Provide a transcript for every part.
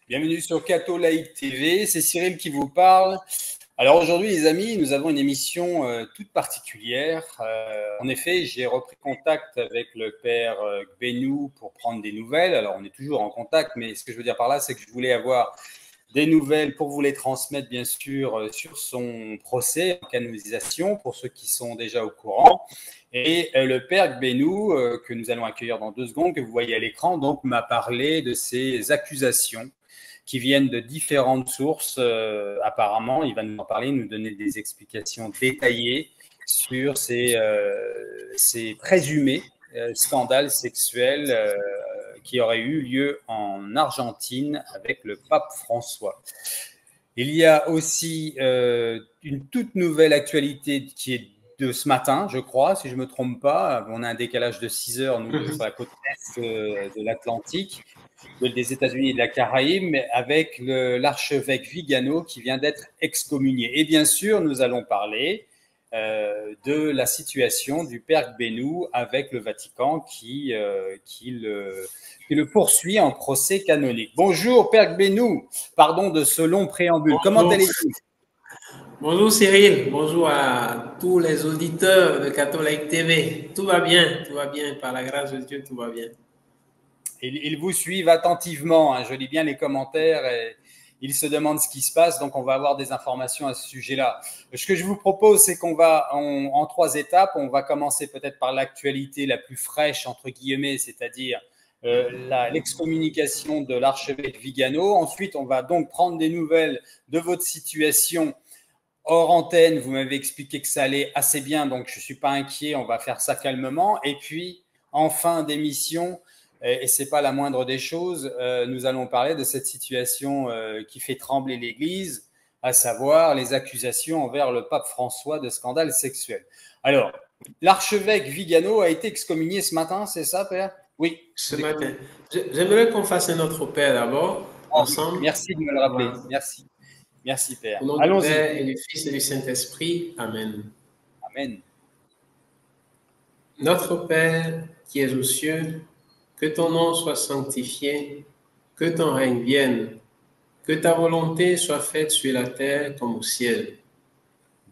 Bienvenue sur Catholique TV, c'est Cyril qui vous parle. Alors aujourd'hui les amis, nous avons une émission toute particulière. En effet, j'ai repris contact avec le père Gbénou pour prendre des nouvelles. Alors on est toujours en contact, mais ce que je veux dire par là, c'est que je voulais avoir des nouvelles pour vous les transmettre bien sûr sur son procès en canonisation pour ceux qui sont déjà au courant. Et le père Gbénou, que nous allons accueillir dans 2 secondes, que vous voyez à l'écran, donc m'a parlé de ces accusations qui viennent de différentes sources. Apparemment, il va nous en parler, nous donner des explications détaillées sur ces présumés scandales sexuels qui auraient eu lieu en Argentine avec le pape François. Il y a aussi une toute nouvelle actualité qui est de ce matin, je crois, si je ne me trompe pas. On a un décalage de 6 heures, nous, sur la côte est de l'Atlantique, des États-Unis et de la Caraïbe, avec l'archevêque Vigano qui vient d'être excommunié. Et bien sûr, nous allons parler de la situation du père Gbénou avec le Vatican qui le poursuit en procès canonique. Bonjour père Gbénou, pardon de ce long préambule. Bonjour. Comment allez-vous? Bonjour Cyril, bonjour à tous les auditeurs de Catholique TV. Tout va bien, par la grâce de Dieu, tout va bien. Ils vous suivent attentivement, hein. Je lis bien les commentaires et ils se demandent ce qui se passe, donc on va avoir des informations à ce sujet-là. Ce que je vous propose, c'est qu'on va en 3 étapes. On va commencer peut-être par l'actualité la plus fraîche, entre guillemets, c'est-à-dire l'excommunication de l'archevêque Vigano. Ensuite, on va donc prendre des nouvelles de votre situation hors antenne. Vous m'avez expliqué que ça allait assez bien, donc je ne suis pas inquiet, on va faire ça calmement. Et puis, en fin d'émission, et ce n'est pas la moindre des choses, nous allons parler de cette situation qui fait trembler l'Église, à savoir les accusations envers le pape François de scandale sexuel. Alors, l'archevêque Vigano a été excommunié ce matin, c'est ça, père? Oui. Ce matin. J'aimerais qu'on fasse un autre père d'abord, ensemble. Merci de me le rappeler, merci. Merci, Père. Au nom du Père et du Fils et du Saint-Esprit. Amen. Amen. Notre Père qui es aux cieux, que ton nom soit sanctifié, que ton règne vienne, que ta volonté soit faite sur la terre comme au ciel.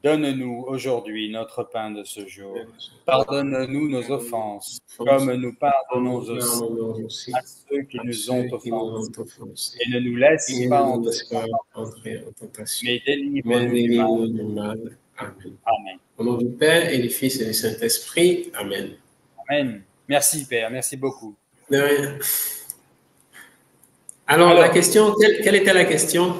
Donne-nous aujourd'hui notre pain de ce jour. Pardonne-nous nos offenses, comme nous pardonnons aussi à ceux qui nous ont offensés. Et ne nous laisse pas entrer en tentation, mais délivre-nous du mal. Amen. Amen. Au nom du Père et du Fils et du Saint-Esprit. Amen. Amen. Merci, Père. Merci beaucoup. De rien. Alors la question, quelle était la question?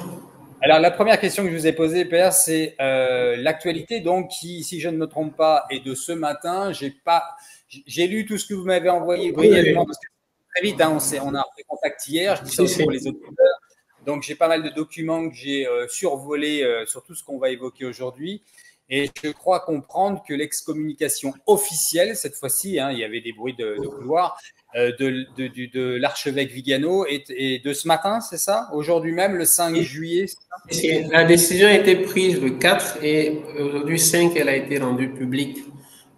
Alors, la première question que je vous ai posée, Père, c'est l'actualité, donc, qui, si je ne me trompe pas, est de ce matin. J'ai lu tout ce que vous m'avez envoyé brièvement, parce que très vite, hein, on a repris contact hier, je dis ça aussi pour les auditeurs. Donc, j'ai pas mal de documents que j'ai survolés sur tout ce qu'on va évoquer aujourd'hui. Et je crois comprendre que l'excommunication officielle, cette fois-ci, hein, il y avait des bruits de couloir, de l'archevêque Vigano et de ce matin, c'est ça? Aujourd'hui même, le 5 juillet, c'est ça? La décision a été prise le 4 et aujourd'hui 5, elle a été rendue publique.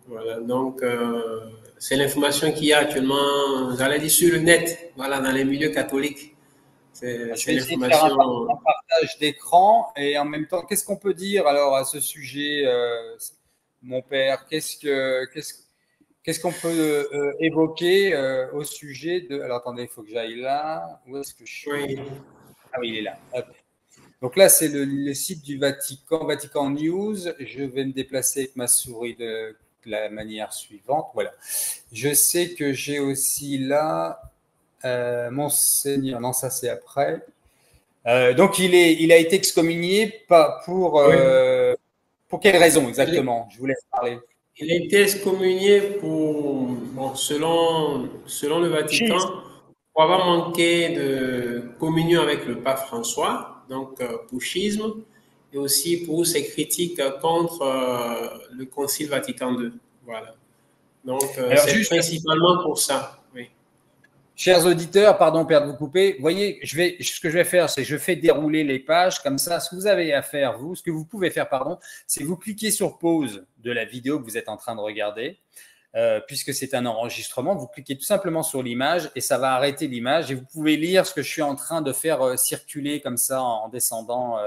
Voilà, donc c'est l'information qu'il y a actuellement, j'allais dire sur le net, voilà, dans les milieux catholiques. Je vais essayer de faire un partage d'écran et en même temps, qu'est-ce qu'on peut dire alors à ce sujet, mon père? Qu'est-ce qu'on peut évoquer au sujet de… Alors, attendez, il faut que j'aille là. Où est-ce que je suis? Oui. Ah oui, il est là. Hop. Donc là, c'est le site du Vatican, Vatican News. Je vais me déplacer avec ma souris de la manière suivante. Voilà. Je sais que j'ai aussi là Monseigneur. Non, ça c'est après. Donc, il a été excommunié pour quelle raison exactement? Je vous laisse parler. Il a été excommunié selon le Vatican, pour avoir manqué de communion avec le pape François, donc pour schisme, et aussi pour ses critiques contre le Concile Vatican II. Voilà. Donc, c'est principalement pour ça. Oui. Chers auditeurs, pardon, Père, de vous couper. Vous voyez, ce que je vais faire, c'est que je fais dérouler les pages comme ça. Ce que vous avez à faire, ce que vous pouvez faire, pardon, c'est vous cliquez sur pause de la vidéo que vous êtes en train de regarder. puisque c'est un enregistrement, vous cliquez tout simplement sur l'image et ça va arrêter l'image et vous pouvez lire ce que je suis en train de faire circuler comme ça en descendant,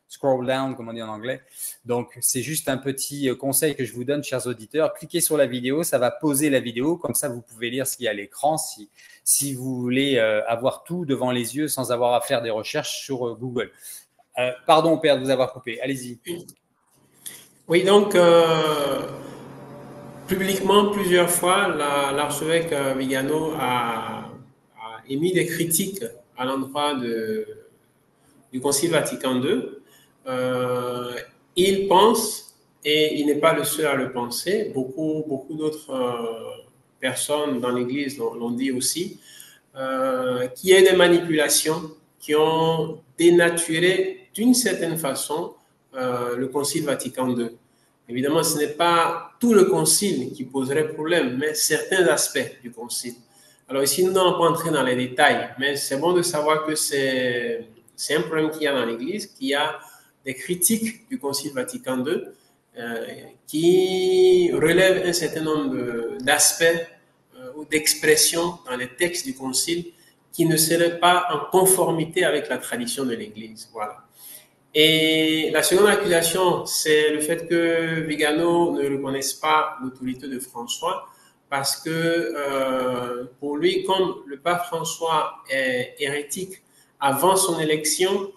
scroll down comme on dit en anglais. Donc, c'est juste un petit conseil que je vous donne, chers auditeurs. Cliquez sur la vidéo, ça va poser la vidéo, comme ça vous pouvez lire ce qu'il y a à l'écran si vous voulez avoir tout devant les yeux sans avoir à faire des recherches sur Google. Pardon, Père, de vous avoir coupé. Allez-y. Oui, donc, publiquement, plusieurs fois, l'archevêque Vigano a émis des critiques à l'endroit du Concile Vatican II. Il pense, et il n'est pas le seul à le penser, beaucoup d'autres personnes dans l'Église l'ont dit aussi, qu'il y a des manipulations qui ont dénaturé d'une certaine façon le Concile Vatican II. Évidemment, ce n'est pas tout le concile qui poserait problème, mais certains aspects du concile. Alors ici, nous n'allons pas entrer dans les détails, mais c'est bon de savoir que c'est un problème qu'il y a dans l'Église, qu'il y a des critiques du Concile Vatican II qui relèvent un certain nombre d'aspects ou d'expressions dans les textes du Concile qui ne seraient pas en conformité avec la tradition de l'Église. Voilà. Et la seconde accusation, c'est le fait que Vigano ne reconnaisse pas l'autorité de François parce que pour lui, comme le pape François est hérétique avant son élection,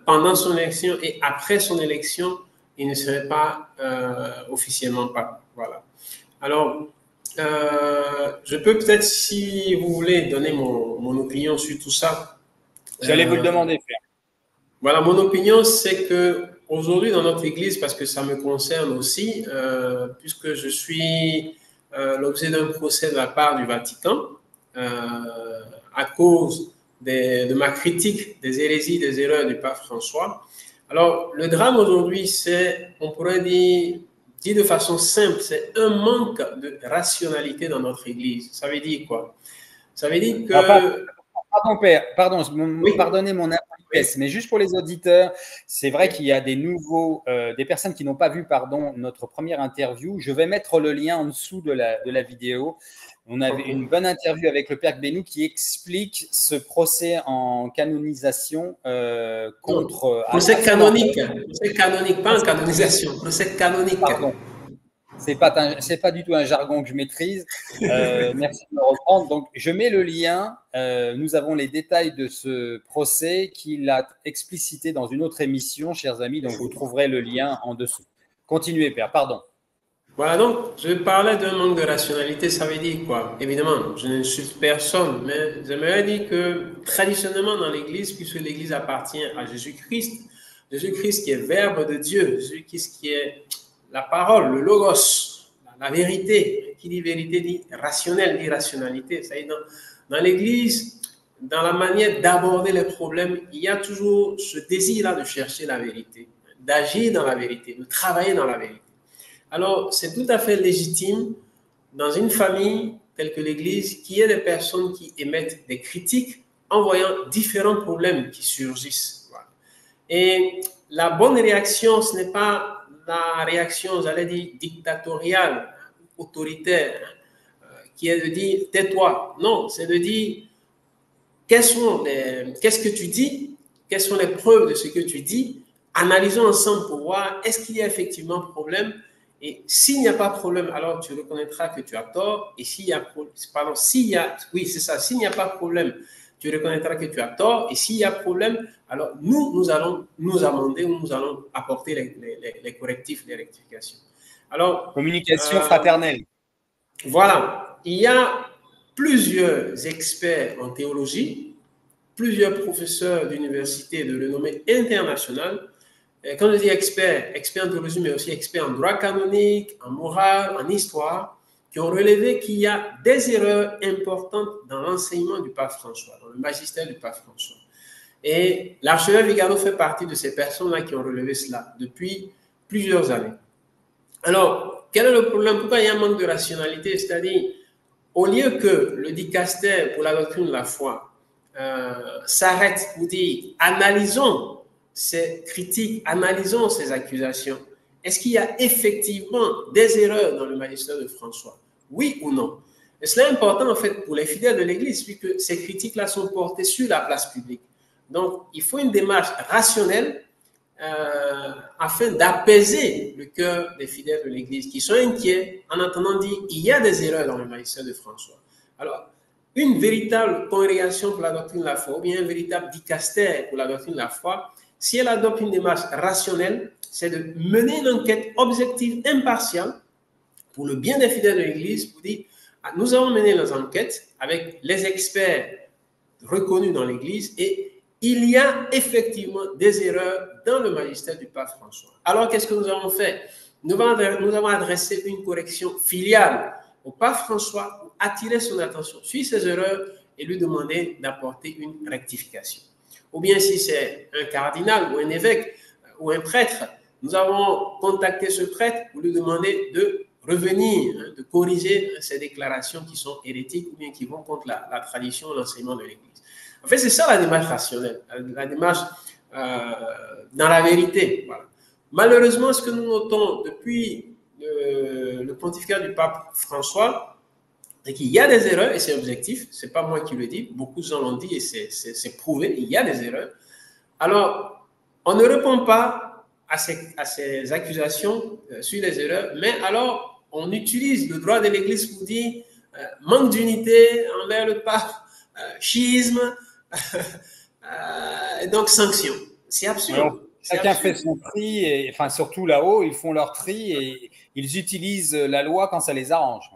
pendant son élection et après son élection, il ne serait pas officiellement pape. Voilà. Alors, je peux peut-être, si vous voulez, donner mon opinion sur tout ça. J'allais vous le demander, Père. Voilà, mon opinion, c'est que aujourd'hui dans notre Église, parce que ça me concerne aussi, puisque je suis l'objet d'un procès de la part du Vatican à cause de ma critique des hérésies, des erreurs du pape François. Alors, le drame aujourd'hui, c'est, on pourrait dire de façon simple, c'est un manque de rationalité dans notre Église. Ça veut dire quoi? Ça veut dire que... Pardon, Père, pardon, oui. Pardonnez mon impolitesse, mais juste pour les auditeurs, c'est vrai qu'il y a des personnes qui n'ont pas vu, notre première interview. Je vais mettre le lien en dessous de la vidéo. On avait une bonne interview avec le Père Gbénou qui explique ce procès en canonisation contre… Procès canonique, pas en canonisation, procès canonique. Pardon. C'est pas du tout un jargon que je maîtrise. Merci de me reprendre. Donc, je mets le lien. Nous avons les détails de ce procès qu'il a explicité dans une autre émission, chers amis. Donc, vous trouverez le lien en dessous. Continuez, Père. Pardon. Voilà, donc, je parlais d'un manque de rationalité. Ça veut dire quoi? Évidemment, je n'insulte personne, mais j'aimerais dire que traditionnellement dans l'Église, puisque l'Église appartient à Jésus-Christ qui est Verbe de Dieu, Jésus-Christ qui est la parole, le logos, la vérité. Qui dit vérité dit rationnel, dit rationalité. Ça y est, dans l'Église, dans la manière d'aborder les problèmes, il y a toujours ce désir-là de chercher la vérité, d'agir dans la vérité, de travailler dans la vérité. Alors, c'est tout à fait légitime dans une famille telle que l'Église qu'il y ait des personnes qui émettent des critiques en voyant différents problèmes qui surgissent. Voilà. Et la bonne réaction, ce n'est pas la réaction, j'allais dire, dictatoriale, autoritaire, qui est de dire « tais-toi ». Non, c'est de dire « qu'est-ce que tu dis, quelles sont les preuves de ce que tu dis, analysons ensemble pour voir est-ce qu'il y a effectivement problème et s'il n'y a pas de problème, alors tu reconnaîtras que tu as tort et s'il n'y a pas de problème, tu reconnaîtras que tu as tort et s'il y a problème, alors nous allons nous amender ou nous allons apporter les correctifs, les rectifications. Alors, communication fraternelle. Voilà, il y a plusieurs experts en théologie, plusieurs professeurs d'université de renommée internationale. Quand je dis experts en théologie, mais aussi experts en droit canonique, en morale, en histoire, qui ont relevé qu'il y a des erreurs importantes dans l'enseignement du pape François, dans le magistère du pape François. Et l'archevêque Vigano fait partie de ces personnes-là qui ont relevé cela depuis plusieurs années. Alors, quel est le problème? Pourquoi il y a un manque de rationalité? C'est-à-dire, au lieu que le dicaster pour la doctrine de la foi s'arrête pour dire analysons ces critiques, analysons ces accusations est-ce qu'il y a effectivement des erreurs dans le magistère de François? Oui ou non? Et cela est important en fait pour les fidèles de l'Église, puisque ces critiques-là sont portées sur la place publique. Donc, il faut une démarche rationnelle afin d'apaiser le cœur des fidèles de l'Église qui sont inquiets en entendant dire qu'il y a des erreurs dans le magistère de François. Alors, une véritable congrégation pour la doctrine de la foi ou bien un véritable dicastère pour la doctrine de la foi, si elle adopte une démarche rationnelle, c'est de mener une enquête objective, impartiale, pour le bien des fidèles de l'Église, pour dire, nous avons mené nos enquêtes avec les experts reconnus dans l'Église et il y a effectivement des erreurs dans le magistère du pape François. Alors, qu'est-ce que nous avons fait? Nous avons adressé une correction filiale au pape François pour attirer son attention sur ses erreurs et lui demander d'apporter une rectification. Ou bien si c'est un cardinal ou un évêque ou un prêtre, nous avons contacté ce prêtre pour lui demander de revenir, de corriger ces déclarations qui sont hérétiques ou bien qui vont contre la tradition, l'enseignement de l'Église. En fait, c'est ça la démarche rationnelle, la démarche dans la vérité. Voilà. Malheureusement, ce que nous notons depuis le pontificat du pape François, c'est qu'il y a des erreurs, et c'est objectif, ce n'est pas moi qui le dis, beaucoup en l'ont dit et c'est prouvé, il y a des erreurs. Alors, on ne répond pas à ces accusations sur les erreurs, mais alors on utilise le droit de l'Église pour dire manque d'unité envers le pape, schisme, donc sanction. C'est absurde. Alors, chacun fait son tri, et, enfin surtout là-haut, ils font leur tri et ils utilisent la loi quand ça les arrange.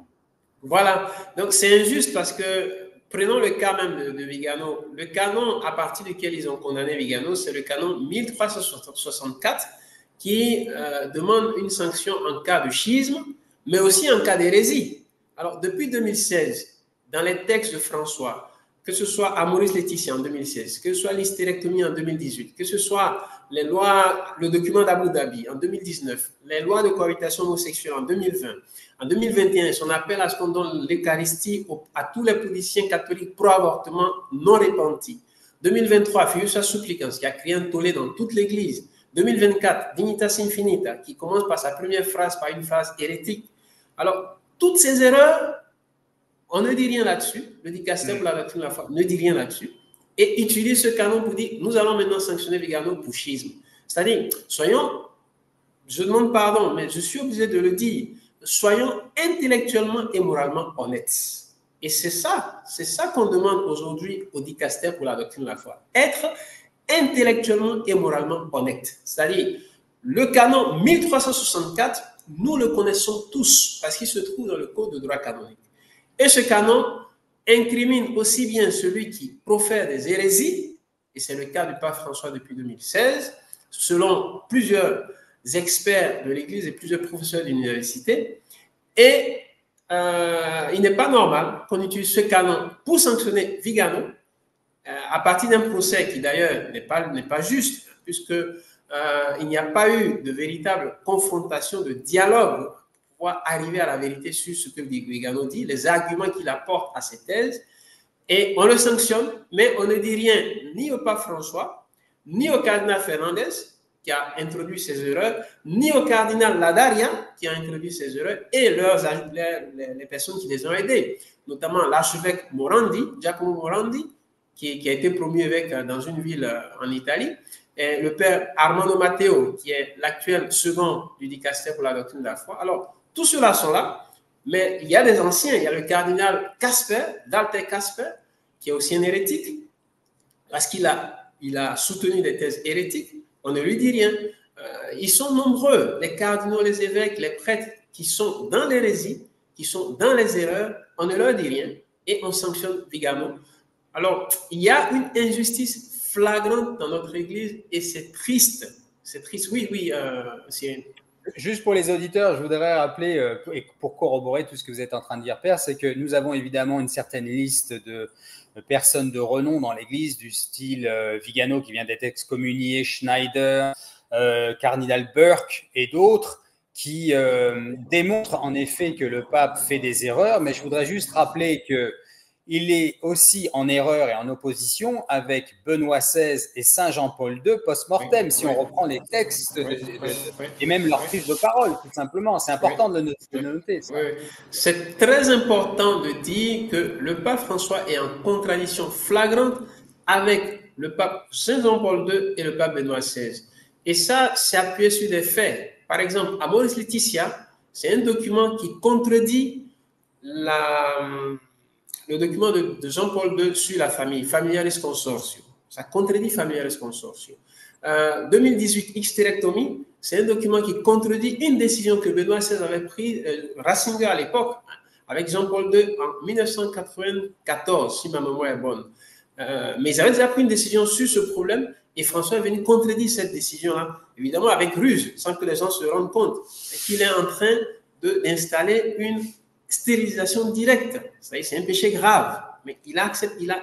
Voilà, donc c'est injuste parce que, prenons le cas même de Vigano, le canon à partir duquel ils ont condamné Vigano, c'est le canon 1364 qui demande une sanction en cas de schisme, mais aussi en cas d'hérésie. Alors, depuis 2016, dans les textes de François, que ce soit Amoris Laetitia en 2016, que ce soit l'hystérectomie en 2018, que ce soit les lois, le document d'Abu Dhabi en 2019, les lois de cohabitation homosexuelle en 2020, en 2021, son appel à ce qu'on donne l'Eucharistie à tous les politiciens catholiques pro-avortement non repentis. 2023, Fiusa Supplicans, qui a créé un tollé dans toute l'Église. 2024, Dignitas Infinita, qui commence par sa première phrase, par une phrase hérétique. Alors, toutes ces erreurs, on ne dit rien là-dessus. Le dicastère pour la doctrine de la foi ne dit rien là-dessus. Et utilise ce canon pour dire, nous allons maintenant sanctionner Vigano pour schisme. C'est-à-dire, je demande pardon, mais je suis obligé de le dire, soyons intellectuellement et moralement honnêtes. Et c'est ça qu'on demande aujourd'hui au dicastère pour la doctrine de la foi. Être intellectuellement et moralement honnête. C'est-à-dire, le canon 1364, nous le connaissons tous parce qu'il se trouve dans le code de droit canonique. Et ce canon incrimine aussi bien celui qui profère des hérésies, et c'est le cas du pape François depuis 2016, selon plusieurs experts de l'Église et plusieurs professeurs d'université. Et il n'est pas normal qu'on utilise ce canon pour sanctionner Vigano à partir d'un procès qui d'ailleurs n'est pas juste, puisque il n'y a pas eu de véritable confrontation, de dialogue pour pouvoir arriver à la vérité sur ce que Vigano dit, les arguments qu'il apporte à ses thèses, et on le sanctionne, mais on ne dit rien ni au pape François, ni au cardinal Fernandez, qui a introduit ces erreurs, ni au cardinal Ladaria, qui a introduit ces erreurs, et les personnes qui les ont aidés, notamment l'archevêque Morandi, Giacomo Morandi, qui a été promu évêque dans une ville en Italie, et le père Armando Matteo, qui est l'actuel second du dicastère pour la doctrine de la foi. Alors, tous ceux-là sont là, mais il y a des anciens. Il y a le cardinal Casper, d'Alter Casper, qui est aussi un hérétique, parce qu'il a soutenu des thèses hérétiques. On ne lui dit rien. Ils sont nombreux, les cardinaux, les évêques, les prêtres, qui sont dans l'hérésie, qui sont dans les erreurs. On ne leur dit rien et on sanctionne Vigano. Alors, il y a une injustice flagrante dans notre Église et c'est triste. C'est triste, oui. Juste pour les auditeurs, je voudrais rappeler, et pour corroborer tout ce que vous êtes en train de dire, Père, c'est que nous avons évidemment une certaine liste de personnes de renom dans l'Église, du style Vigano qui vient d'être excommunié, Schneider, Cardinal Burke et d'autres qui démontrent en effet que le pape fait des erreurs. Mais je voudrais juste rappeler que il est aussi en erreur et en opposition avec Benoît XVI et Saint Jean-Paul II post-mortem, si on reprend les textes et même leur prise de parole, tout simplement. C'est important de le noter. C'est très important de dire que le pape François est en contradiction flagrante avec le pape Saint Jean-Paul II et le pape Benoît XVI. Et ça, c'est appuyé sur des faits. Par exemple, Amoris Laetitia, c'est un document qui contredit le document de Jean-Paul II sur la famille, Familiaris Consortio. Ça contredit Familiaris Consortio. 2018, Hysterectomie, c'est un document qui contredit une décision que Benoît XVI avait prise, Ratzinger à l'époque, avec Jean-Paul II en 1994, si ma mémoire est bonne. Mais ils avaient déjà pris une décision sur ce problème et François est venu contredire cette décision-là, évidemment avec ruse, sans que les gens se rendent compte qu'il est en train d'installer une stérilisation directe. C'est un péché grave, mais il a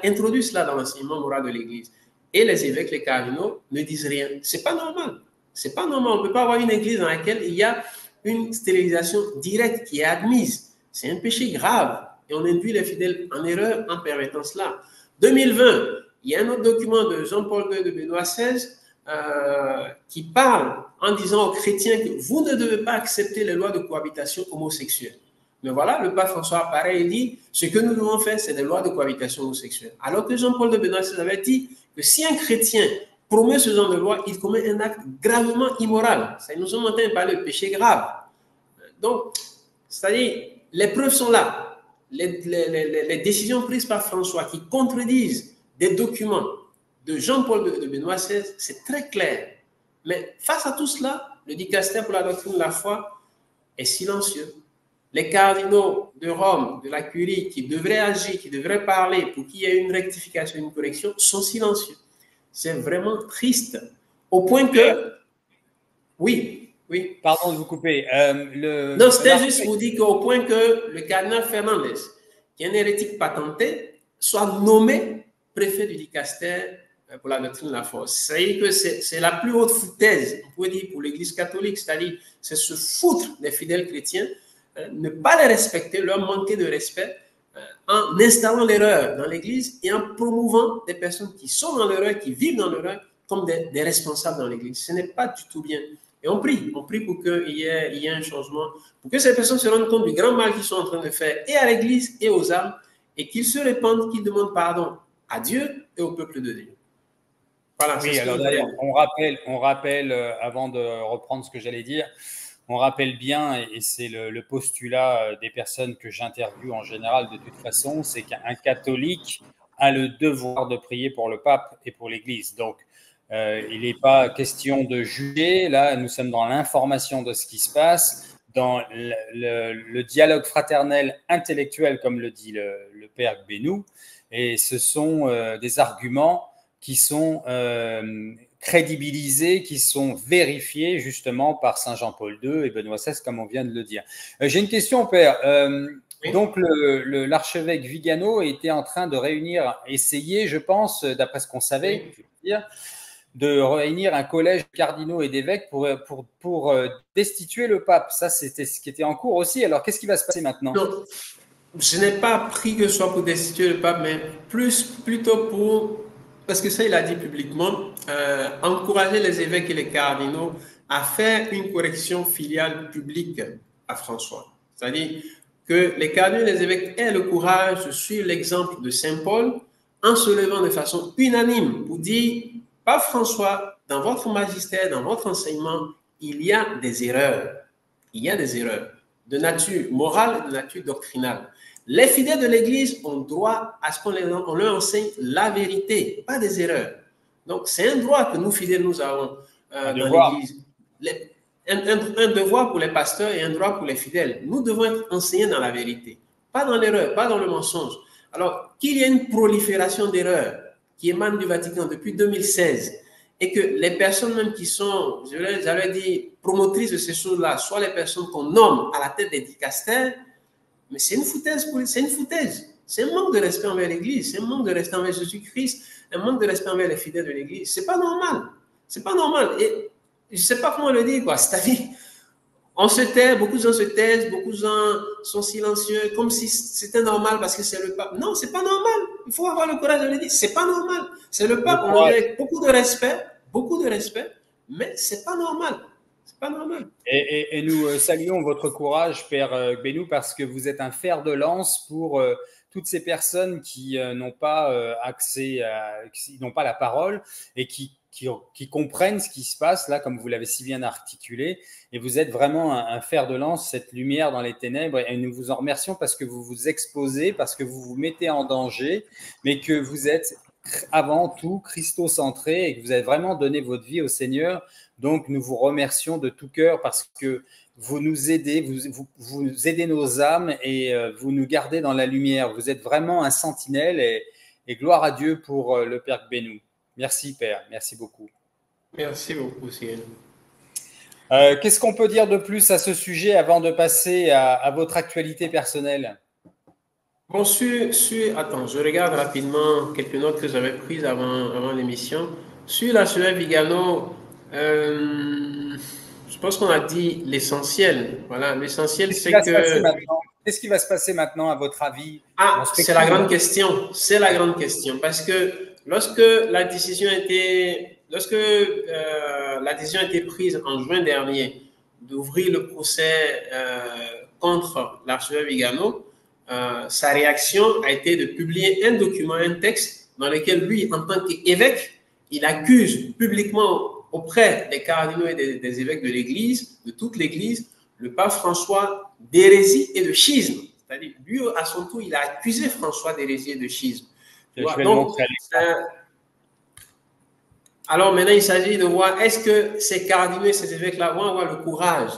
introduit cela dans l'enseignement moral de l'Église. Et les évêques, les cardinaux ne disent rien. C'est pas normal. C'est pas normal. On ne peut pas avoir une église dans laquelle il y a une stérilisation directe qui est admise. C'est un péché grave. Et on induit les fidèles en erreur en permettant cela. 2020, il y a un autre document de Jean-Paul II de Benoît XVI qui parle en disant aux chrétiens que vous ne devez pas accepter les lois de cohabitation homosexuelle. Mais voilà, le pape François apparaît et dit ce que nous devons faire, c'est des lois de cohabitation homosexuelle. Alors que Jean-Paul de Benoît XVI avait dit que si un chrétien promet ce genre de loi, il commet un acte gravement immoral. Nous sommes en train de parler de péché grave. Donc, c'est-à-dire, les preuves sont là. Les décisions prises par François qui contredisent des documents de Jean-Paul de Benoît XVI, c'est très clair. Mais face à tout cela, le dicaster pour la doctrine de la foi est silencieux. Les cardinaux de Rome, de la Curie, qui devraient agir, qui devraient parler pour qu'il y ait une rectification, une correction, sont silencieux. C'est vraiment triste. Au point que... Oui. Pardon de vous couper. Non, c'était juste pour dire qu'au point que le cardinal Fernandez, qui est un hérétique patenté, soit nommé préfet du dicaster pour la doctrine de la foi. C'est-à-dire que c'est la plus haute foutaise, on pourrait dire, pour l'Église catholique. C'est-à-dire, c'est se foutre des fidèles chrétiens, ne pas les respecter, leur manquer de respect, en installant l'erreur dans l'Église et en promouvant des personnes qui sont dans l'erreur, qui vivent dans l'erreur, comme des responsables dans l'Église. Ce n'est pas du tout bien. Et on prie pour qu'il y ait un changement, pour que ces personnes se rendent compte du grand mal qu'ils sont en train de faire, et à l'Église et aux âmes, et qu'ils se répandent, qu'ils demandent pardon à Dieu et au peuple de Dieu. Voilà, oui, alors d'ailleurs, on rappelle, avant de reprendre ce que j'allais dire, on rappelle bien, et c'est le postulat des personnes que j'interviewe en général de toute façon, c'est qu'un catholique a le devoir de prier pour le pape et pour l'Église. Donc, il n'est pas question de juger. Là, nous sommes dans l'information de ce qui se passe, dans le dialogue fraternel intellectuel, comme le dit le père Gbénou. Et ce sont des arguments qui sont crédibilisés, qui sont vérifiés justement par Saint Jean-Paul II et Benoît XVI, comme on vient de le dire. J'ai une question, père. Oui. Donc, l'archevêque Vigano était en train de essayer, je pense, d'après ce qu'on savait, oui, je veux dire, de réunir un collège de cardinaux et d'évêques pour destituer le pape. Ça, c'était ce qui était en cours aussi. Alors, qu'est-ce qui va se passer maintenant? Non, je n'ai pas appris que ce soit pour destituer le pape, mais plutôt pour, parce que ça, il a dit publiquement, encourager les évêques et les cardinaux à faire une correction filiale publique à François. C'est-à-dire que les cardinaux et les évêques aient le courage de suivre l'exemple de Saint Paul en se levant de façon unanime pour dire: Pape François, dans votre magistère, dans votre enseignement, il y a des erreurs. Il y a des erreurs de nature morale et de nature doctrinale. Les fidèles de l'Église ont droit à ce qu'on leur enseigne la vérité, pas des erreurs. Donc, c'est un droit que nous, fidèles, nous avons dans l'Église. Un devoir pour les pasteurs et un droit pour les fidèles. Nous devons être enseignés dans la vérité, pas dans l'erreur, pas dans le mensonge. Alors, qu'il y ait une prolifération d'erreurs qui émanent du Vatican depuis 2016 et que les personnes même qui sont, j'allais dire, promotrices de ces choses-là, soit les personnes qu'on nomme à la tête des dicastères, mais c'est une foutaise, c'est une foutaise. C'est un manque de respect envers l'Église, c'est un manque de respect envers Jésus-Christ, un manque de respect envers les fidèles de l'Église. C'est pas normal. C'est pas normal. Et je sais pas comment le dire, quoi. C'est-à-dire, On se tait, beaucoup de gens se taisent, beaucoup de gens sont silencieux, comme si c'était normal parce que c'est le pape. Non, c'est pas normal. Il faut avoir le courage de le dire. C'est pas normal. C'est le pape. On le dit avec beaucoup de respect, mais c'est pas normal. C'est pas normal. Et nous saluons votre courage, Père Gbénou, parce que vous êtes un fer de lance pour toutes ces personnes qui n'ont pas accès, qui n'ont pas la parole et qui comprennent ce qui se passe là, comme vous l'avez si bien articulé. Et vous êtes vraiment un fer de lance, cette lumière dans les ténèbres. Et nous vous en remercions parce que vous vous exposez, parce que vous vous mettez en danger, mais que vous êtes avant tout christocentré et que vous avez vraiment donné votre vie au Seigneur. Donc, nous vous remercions de tout cœur parce que vous nous aidez, vous aidez nos âmes et vous nous gardez dans la lumière. Vous êtes vraiment un sentinelle et gloire à Dieu pour le Père Gbénou. Merci, Père. Merci beaucoup. Merci beaucoup, Cyril. Qu'est-ce qu'on peut dire de plus à ce sujet avant de passer à votre actualité personnelle? Bon, attends, je regarde rapidement quelques notes que j'avais prises avant l'émission. Sur l'archevêque Vigano, je pense qu'on a dit l'essentiel. Voilà, l'essentiel, c'est que... Qu'est-ce qui va se passer maintenant, à votre avis? Ah, c'est la grande question. C'est la grande question. Parce que lorsque la décision a été prise en juin dernier d'ouvrir le procès contre l'archevêque Vigano, sa réaction a été de publier un document, un texte dans lequel lui, en tant qu'évêque, il accuse publiquement auprès des cardinaux et des évêques de l'Église, de toute l'Église, le pape François d'hérésie et de schisme. C'est-à-dire, lui, à son tour, il a accusé François d'hérésie et de schisme. Alors maintenant, il s'agit de voir est-ce que ces cardinaux et ces évêques-là vont avoir le courage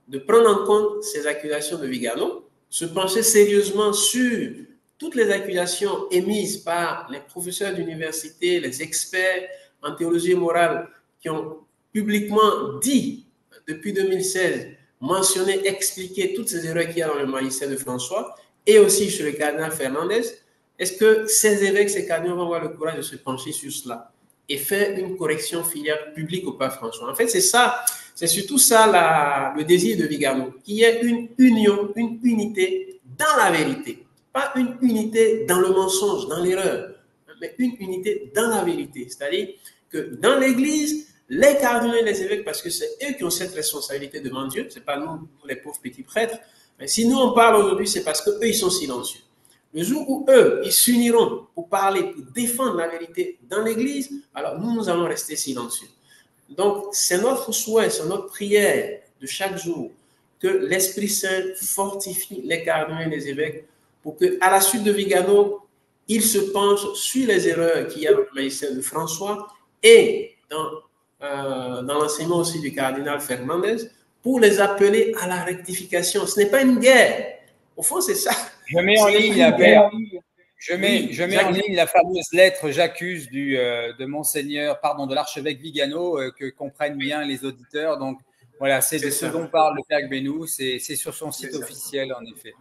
de prendre en compte ces accusations de Vigano, se pencher sérieusement sur toutes les accusations émises par les professeurs d'université, les experts en théologie morale qui ont publiquement dit depuis 2016, mentionné, expliqué toutes ces erreurs qu'il y a dans le magistère de François et aussi sur le cardinal Fernandez. Est-ce que ces évêques, ces cardinaux vont avoir le courage de se pencher sur cela et faire une correction filiale publique au pape François? En fait, c'est ça. C'est surtout ça le désir de Vigano, qu'il y ait une union, une unité dans la vérité. Pas une unité dans le mensonge, dans l'erreur, mais une unité dans la vérité. C'est-à-dire que dans l'Église, les cardinaux et les évêques, parce que c'est eux qui ont cette responsabilité devant Dieu, ce n'est pas nous, les pauvres petits prêtres. Mais si nous on parle aujourd'hui, c'est parce qu'eux, ils sont silencieux. Le jour où eux, ils s'uniront pour parler, pour défendre la vérité dans l'Église, alors nous allons rester silencieux. Donc, c'est notre souhait, c'est notre prière de chaque jour que l'Esprit Saint fortifie les cardinaux et les évêques pour qu'à la suite de Vigano, ils se penchent sur les erreurs qu'il y a dans le magistère de François et dans l'enseignement aussi du cardinal Fernandez pour les appeler à la rectification. Ce n'est pas une guerre. Au fond, c'est ça. Je mets en ligne la paix. Je mets en ligne la fameuse lettre j'accuse de Monseigneur, pardon, de l'archevêque Vigano, que comprennent bien les auditeurs. Donc voilà, c'est de ce dont parle le Père Gbénou. C'est sur son site officiel, en effet.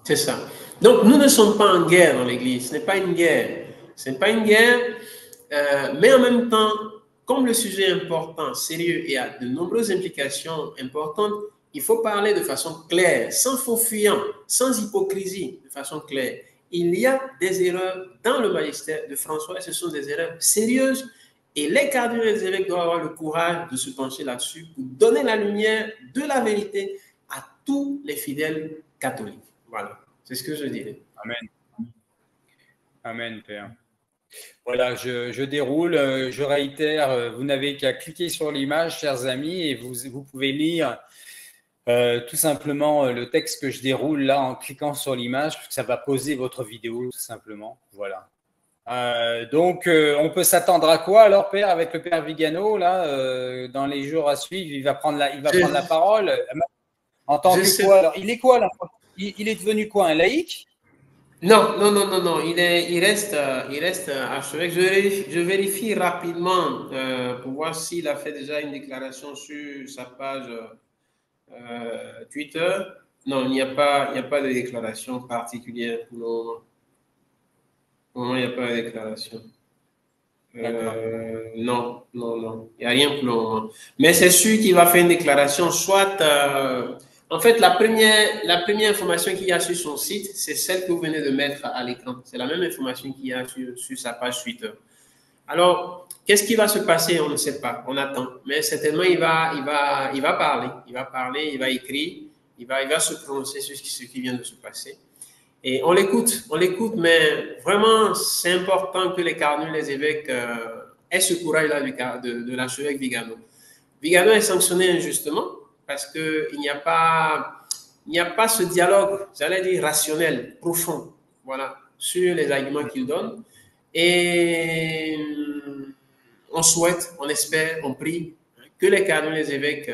C'est ça. Donc nous ne sommes pas en guerre dans l'Église. Ce n'est pas une guerre. Ce n'est pas une guerre, mais en même temps, comme le sujet est important, sérieux et a de nombreuses implications importantes, il faut parler de façon claire, sans faux fuyant, sans hypocrisie, de façon claire. Il y a des erreurs dans le magistère de François et ce sont des erreurs sérieuses et les cardinaux et les évêques doivent avoir le courage de se pencher là-dessus pour donner la lumière de la vérité à tous les fidèles catholiques. Voilà, c'est ce que je dirais. Amen. Amen, Père. Voilà, je déroule, je réitère, vous n'avez qu'à cliquer sur l'image, chers amis, et vous pouvez lire tout simplement le texte que je déroule là en cliquant sur l'image, parce que ça va poser votre vidéo tout simplement. Voilà. Donc, on peut s'attendre à quoi alors, Père, avec le Père Vigano là, dans les jours à suivre? Il va prendre la parole. En tant que quoi? Alors, il est quoi là? Il est devenu quoi, un laïc? Non. Il reste archevêque. Je vérifie rapidement pour voir s'il a fait déjà une déclaration sur sa page Twitter. Non, il n'y a pas de déclaration particulière pour le moment. Pour le moment, il n'y a pas de déclaration. Non, non, non. Il n'y a rien pour le moment. Mais c'est sûr qu'il va faire une déclaration, soit... en fait, la première information qu'il y a sur son site, c'est celle que vous venez de mettre à l'écran. C'est la même information qu'il y a sur sa page Twitter. Alors, qu'est-ce qui va se passer? On ne sait pas. On attend. Mais certainement, il va parler. Il va parler, il va écrire, il va se prononcer sur ce qui vient de se passer. Et on l'écoute, mais vraiment, c'est important que les cardinaux, les évêques aient ce courage-là de l'archevêque Vigano. Vigano est sanctionné injustement parce qu'il n'y a pas ce dialogue, j'allais dire rationnel, profond, voilà, sur les arguments qu'il donne. Et on souhaite, on espère, on prie que les cardinaux, les évêques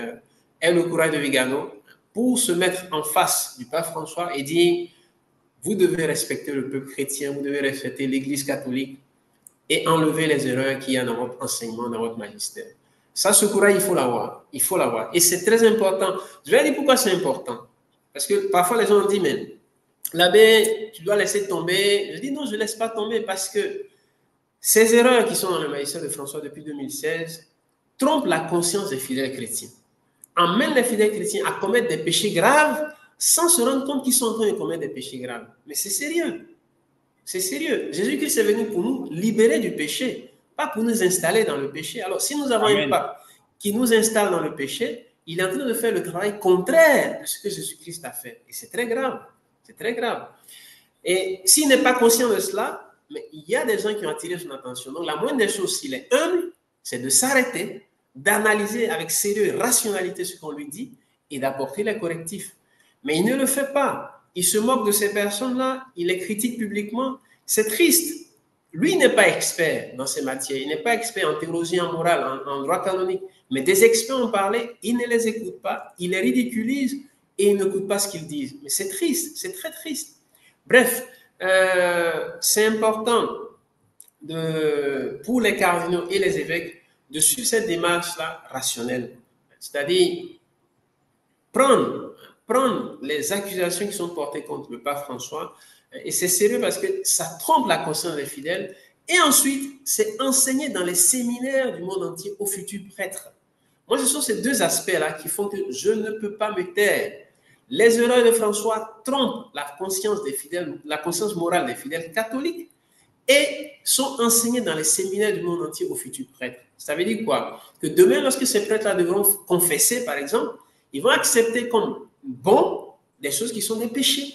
aient le courage de Vigano pour se mettre en face du pape François et dire: vous devez respecter le peuple chrétien, vous devez respecter l'Église catholique et enlever les erreurs qu'il y a dans votre enseignement, dans votre magistère. Ça, ce courage, il faut l'avoir. Il faut l'avoir. Et c'est très important. Je vais dire pourquoi c'est important. Parce que parfois, les gens disent, mais l'abbé, tu dois laisser tomber. Je dis, non, je ne laisse pas tomber parce que ces erreurs qui sont dans le magistère de François depuis 2016 trompent la conscience des fidèles chrétiens. Emmènent les fidèles chrétiens à commettre des péchés graves sans se rendre compte qu'ils sont en train de commettre des péchés graves. Mais c'est sérieux. C'est sérieux. Jésus-Christ est venu pour nous libérer du péché, pas pour nous installer dans le péché. Alors, si nous avons un pape qui nous installe dans le péché, il est en train de faire le travail contraire de ce que Jésus-Christ a fait. Et c'est très grave. C'est très grave. Et s'il n'est pas conscient de cela, mais il y a des gens qui ont attiré son attention. Donc, la moindre des choses, s'il est humble, c'est de s'arrêter, d'analyser avec sérieux et rationalité ce qu'on lui dit et d'apporter les correctifs. Mais il ne le fait pas. Il se moque de ces personnes-là, il les critique publiquement. C'est triste. Lui n'est pas expert dans ces matières. Il n'est pas expert en théologie, en morale, en droit canonique. Mais des experts ont parlé, il ne les écoute pas, il les ridiculise et il n'écoute pas ce qu'ils disent. Mais c'est triste, c'est très triste. Bref, c'est important pour les cardinaux et les évêques de suivre cette démarche-là rationnelle. C'est-à-dire prendre les accusations qui sont portées contre le pape François, et c'est sérieux parce que ça trompe la conscience des fidèles, et ensuite, c'est enseigné dans les séminaires du monde entier aux futurs prêtres. Moi, ce sont ces deux aspects-là qui font que je ne peux pas me taire. Les erreurs de François trompent la conscience des fidèles, la conscience morale des fidèles catholiques, et sont enseignés dans les séminaires du monde entier aux futurs prêtres. Ça veut dire quoi? Que demain, lorsque ces prêtres-là devront confesser, par exemple, ils vont accepter comme bon des choses qui sont des péchés.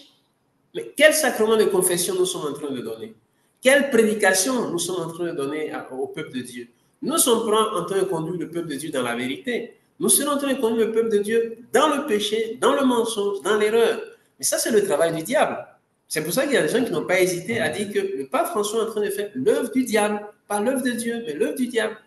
Mais quel sacrement de confession nous sommes en train de donner? Quelle prédication nous sommes en train de donner au peuple de Dieu? Nous sommes en train de conduire le peuple de Dieu dans la vérité. Nous serons en train de conduire le peuple de Dieu dans le péché, dans le mensonge, dans l'erreur. Mais ça, c'est le travail du diable. C'est pour ça qu'il y a des gens qui n'ont pas hésité à dire que le pape François est en train de faire l'œuvre du diable. Pas l'œuvre de Dieu, mais l'œuvre du diable.